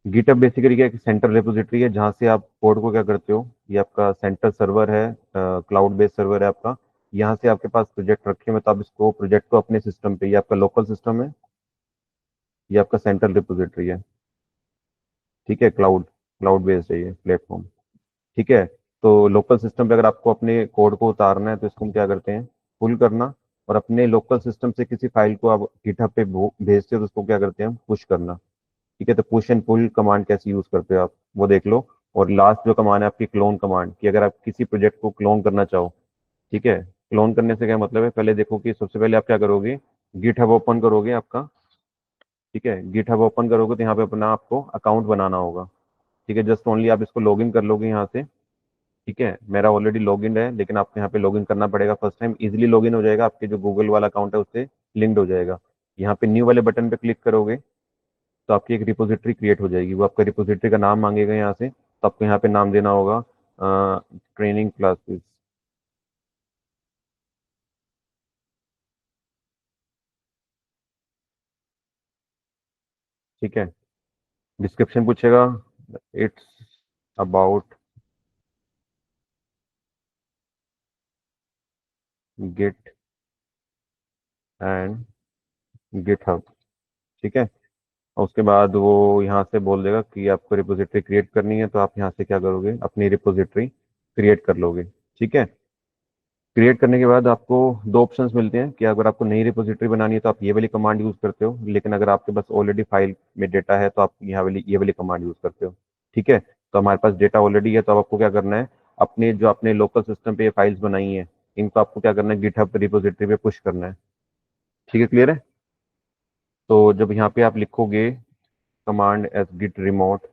गिटहब बेसिकली क्या है, सेंटर रिपोजिटरी है जहाँ से आप कोड को क्या करते हो। ये आपका सेंटर सर्वर है, क्लाउड बेस्ड सर्वर है आपका। यहाँ से आपके पास प्रोजेक्ट रखे हुए, तो आप इसको प्रोजेक्ट को अपने सिस्टम पे, ये आपका लोकल सिस्टम है, ये आपका सेंट्रल रिपोजिटरी है। ठीक है, क्लाउड क्लाउड बेस्ड है ये प्लेटफॉर्म। ठीक है, तो लोकल सिस्टम पे अगर आपको अपने कोड को उतारना है, तो इसको हम क्या करते हैं, पुल करना। और अपने लोकल सिस्टम से किसी फाइल को आप गिटहब पे भेजते हो, तो उसको क्या करते हैं, हम पुश करना। ठीक है, तो पुश एंड पुल कमांड कैसे यूज करते हो आप, वो देख लो। और लास्ट जो कमांड है आपकी, क्लोन कमांड, कि अगर आप किसी प्रोजेक्ट को क्लोन करना चाहो। ठीक है, क्लोन करने से क्या मतलब है, पहले देखो कि सबसे पहले आप क्या करोगे, गिट हब ओपन करोगे आपका। ठीक है, गिट हब ओपन करोगे तो यहाँ पे अपना आपको अकाउंट बनाना होगा। ठीक है, जस्ट ओनली आप इसको लॉगिन कर लोगे यहाँ से। ठीक है, मेरा ऑलरेडी लॉगिन है, लेकिन आपको यहाँ पे लॉगिन करना पड़ेगा फर्स्ट टाइम। इजीली लॉगिन हो जाएगा, आपके जो गूगल वाला अकाउंट है उससे लिंक्ड हो जाएगा। यहाँ पे न्यू वाले बटन पे क्लिक करोगे, तो आपकी एक रिपोजिटरी क्रिएट हो जाएगी। वो आपका रिपोजिटरी का नाम मांगेगा यहाँ से, तो आपको यहाँ पे नाम देना होगा ट्रेनिंग क्लासेस। ठीक है। डिस्क्रिप्शन पूछेगा, it's about git and GitHub. ठीक है। और उसके बाद वो यहाँ से बोल देगा कि आपको रिपोजिटरी क्रिएट करनी है, तो आप यहाँ से क्या करोगे, अपनी रिपोजिटरी क्रिएट कर लोगे। ठीक है। क्रिएट करने के बाद आपको दो ऑप्शंस मिलते हैं कि अगर आपको नई रिपोजिटरी बनानी है तो आप ये वाली कमांड यूज करते हो, लेकिन अगर आपके पास ऑलरेडी फाइल में डेटा है तो आप यहाँ वाली ये वाली कमांड यूज करते हो। ठीक है। तो हमारे पास डेटा ऑलरेडी है, तो अब आपको क्या करना है, अपने जो आपने लोकल सिस्टम पे ये फाइल्स बनाई है, इनको आपको क्या करना है, गिटहब रिपोजिटरी पे पुश करना है। ठीक है, क्लियर है। तो जब यहाँ पे आप लिखोगे कमांड एस गिट रिमोट,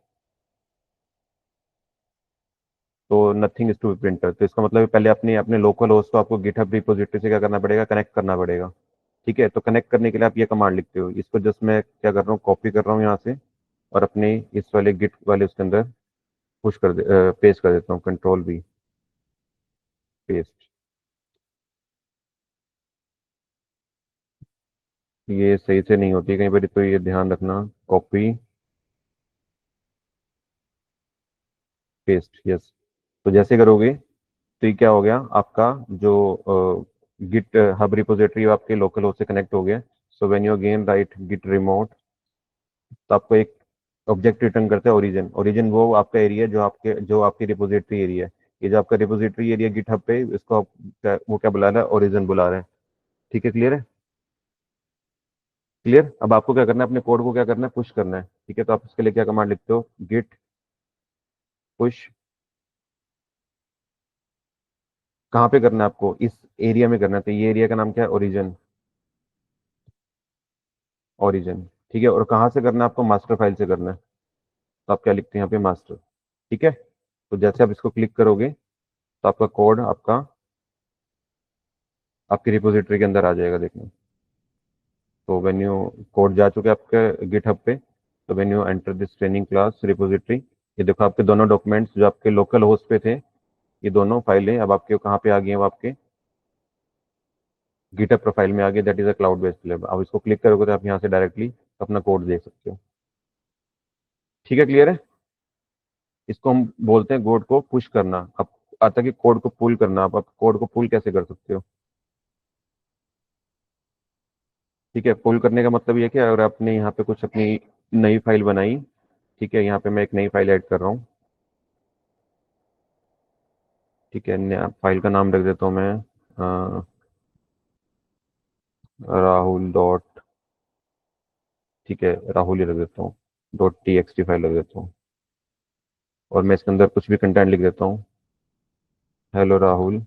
तो नथिंग इज टू प्रिंटर, तो इसका मतलब है पहले अपने अपने लोकल होस्ट को आपको गिटहब रिपोजिटरी से क्या करना पड़ेगा, कनेक्ट करना पड़ेगा। ठीक है। तो कनेक्ट करने के लिए आप ये कमांड लिखते हो, इसको जस्ट मैं क्या कर रहा हूँ, कॉपी कर रहा हूँ यहाँ से, और अपने इस वाले गिट वाले उसके अंदर पुश कर दे, पेस्ट कर देता हूँ, कंट्रोल वी, पेस्ट। ये सही से नहीं होती कहीं पर, तो ये ध्यान रखना, कॉपी पेस्ट, यस। तो जैसे करोगे तो ये क्या हो गया, आपका जो गिट हब रिपोजिटरी आपके लोकल होस्ट से कनेक्ट हो गया। So when you again write git remote, तो आपको एक ऑब्जेक्ट रिटर्न करता है, ओरिजिन। ओरिजिन वो आपका एरिया जो आपकी रिपोजिटरी एरिया है। ये जो आपका रिपोजिटरी एरिया गिटहब पे, इसको आप वो क्या बुला रहा है, ओरिजिन बुला रहा है। ठीक है, क्लियर है। क्लियर। अब आपको क्या करना है, अपने कोड को क्या करना है, पुश करना है। ठीक है। तो आप इसके लिए क्या कमांड लिखते हो, गिट पुश। कहाँ पे करना है आपको, इस एरिया में करना है, तो ये एरिया का नाम क्या है, ओरिजिन। ओरिजिन। ठीक है। और कहाँ से करना है आपको, मास्टर फाइल से करना है। तो आप क्या लिखते हैं यहाँ पे, मास्टर। ठीक है। तो जैसे आप इसको क्लिक करोगे तो आपका कोड आपकी रिपोजिटरी के अंदर आ जाएगा, देखना। तो व्हेन यू कोड जा चुके आपके गिटहब पे, तो when you enter this training class repository, ये देखो आपके दोनों डॉक्यूमेंट्स जो आपके लोकल होस्ट पे थे, ये दोनों फाइलें अब आपके कहाँ पे आ गई हैं, वो आपके गिटहब प्रोफाइल में आ गई, that is a cloud based lab. अब इसको क्लिक करोगे तो आप यहाँ से डायरेक्टली अपना कोड देख सकते हो। ठीक है, क्लियर है। इसको हम बोलते हैं कोड को पुश करना। अब आता है कि कोड को पुल करना। आप कोड को पुल कैसे कर सकते हो। ठीक है। पुल करने का मतलब ये है कि अगर आपने यहाँ पे कुछ अपनी नई फाइल बनाई, ठीक है, यहाँ पे मैं एक नई फाइल ऐड कर रहा हूँ। ठीक है, फाइल का नाम रख देता हूँ मैं, राहुल डॉट, ठीक है, राहुल ही रख देता हूँ, .txt फाइल रख देता हूँ। और मैं इसके अंदर कुछ भी कंटेंट लिख देता हूँ, hello Rahul,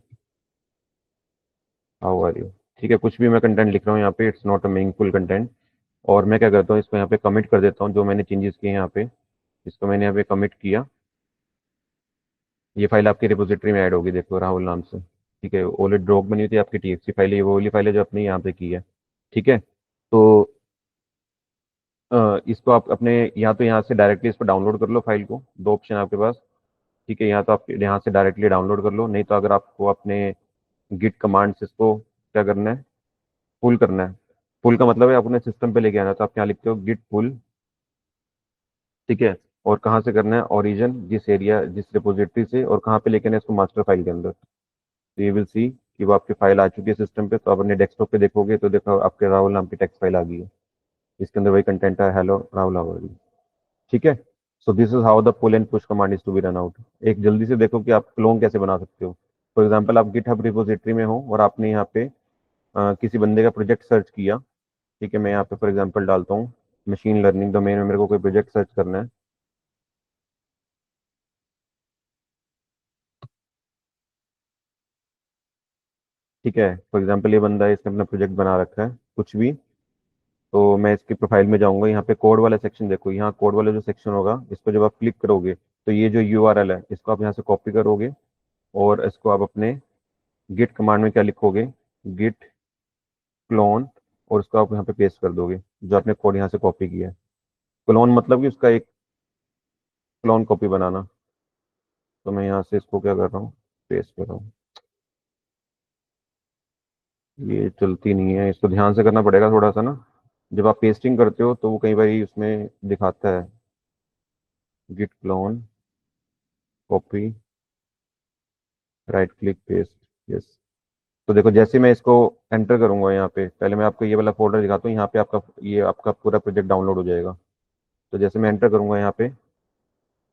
how are you. ठीक है, कुछ भी मैं कंटेंट लिख रहा हूँ यहाँ पे, it's not a meaningful content. और मैं क्या करता हूँ, इसको यहाँ पे कमिट कर देता हूँ, जो मैंने चेंजेस किए हैं यहाँ पे, इसको मैंने यहाँ पे कमिट किया। ये फाइल आपकी रिपोजिटरी में ऐड होगी, देखो, राहुल नाम से। ठीक है, ऑलरेडी ड्रॉप बनी हुई थी आपकी टीएक्सटी फाइल, ये वो वाली फाइल है जो आपने यहाँ पे की है। ठीक है। तो इसको आप अपने, या तो यहाँ से डायरेक्टली इसको डाउनलोड कर लो फाइल को, दो ऑप्शन आपके पास। ठीक है, यहाँ तो आप यहाँ से डायरेक्टली डाउनलोड कर लो, नहीं तो अगर आपको अपने गिट कमांड से इसको क्या करना है, पुल करना है। पुल का मतलब है अपने सिस्टम पे लेके आना है, तो आप यहाँ लिखते हो गिट पुल। ठीक है। और कहाँ से करना है, ओरिजिन, जिस एरिया जिस रिपोजिटरी से, और कहाँ पे लेके आना है इसको, मास्टर फाइल के अंदर। तो ये विल सी कि वो आपकी फाइल आ चुकी है सिस्टम पे। तो आप अपने डेस्कटॉप पे देखोगे तो देखो आपके राहुल नाम की टेक्स्ट फाइल आ गई है, इसके अंदर वही कंटेंट है, hello Rahul how are you. ठीक है। So this is how the pull and push command is to be run out. एक जल्दी से देखो कि आप क्लोन कैसे बना सकते हो। फॉर एग्जाम्पल, आप गिटहब रिपोजिटरी में हो और आपने यहाँ पे किसी बंदे का प्रोजेक्ट सर्च किया। ठीक है, मैं यहाँ पे फॉर एग्जाम्पल डालता हूँ, मशीन लर्निंग डोमेन में मेरे को कोई प्रोजेक्ट सर्च करना है। ठीक है, फॉर एग्जाम्पल ये बंदा है, इसने अपना प्रोजेक्ट बना रखा है कुछ भी। तो मैं इसकी प्रोफाइल में जाऊंगा, यहाँ पे कोड वाला सेक्शन देखो, यहाँ कोड वाला जो सेक्शन होगा, इस पर जब आप क्लिक करोगे तो ये जो यूआरएल है, इसको आप यहाँ से कॉपी करोगे, और इसको आप अपने गिट कमांड में क्या लिखोगे, गिट क्लोन, और उसको आप यहाँ पे पेस्ट कर दोगे, जो आपने कोड यहाँ से कॉपी किया है। क्लोन मतलब कि उसका एक क्लोन कॉपी बनाना। तो मैं यहाँ से इसको क्या कर रहा हूँ, पेस्ट कर रहा हूँ। ये चलती नहीं है, इसको ध्यान से करना पड़ेगा थोड़ा सा ना। जब आप पेस्टिंग करते हो तो वो कई बार उसमें दिखाता है git clone copy right click paste. Yes. तो देखो जैसे मैं इसको एंटर करूंगा यहाँ पे, पहले मैं आपको ये वाला फोल्डर दिखाता हूँ, यहाँ पे आपका ये आपका पूरा प्रोजेक्ट डाउनलोड हो जाएगा। तो जैसे मैं एंटर करूंगा यहाँ पे,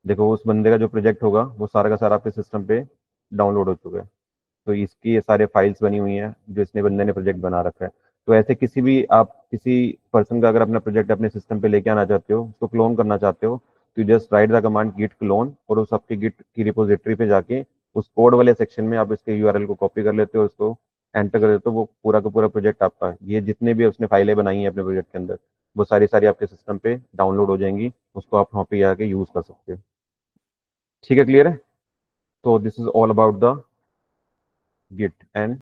देखो उस बंदे का जो प्रोजेक्ट होगा वो सारा का सारा आपके सिस्टम पे डाउनलोड हो चुका है। तो इसकी ये सारे फाइल्स बनी हुई हैं जो इसने बंदे ने प्रोजेक्ट बना रखा है। तो ऐसे किसी भी आप किसी पर्सन का अगर अपना प्रोजेक्ट अपने सिस्टम पे लेके आना चाहते हो, उसको क्लोन करना चाहते हो, तो just write the command git clone, और उस आपकी गिट की रिपोजिटरी पे जाके उस कोड वाले सेक्शन में आप इसके यूआरएल को कॉपी कर लेते हो, उसको एंटर कर देते हो, वो पूरा का पूरा प्रोजेक्ट आपका, ये जितने भी उसने फाइलें बनाई हैं अपने प्रोजेक्ट के अंदर, वो सारी सारी आपके सिस्टम पे डाउनलोड हो जाएंगी। उसको आप वहाँ पे जाके यूज कर सकते हो। ठीक है, क्लियर है? तो this is all about the git and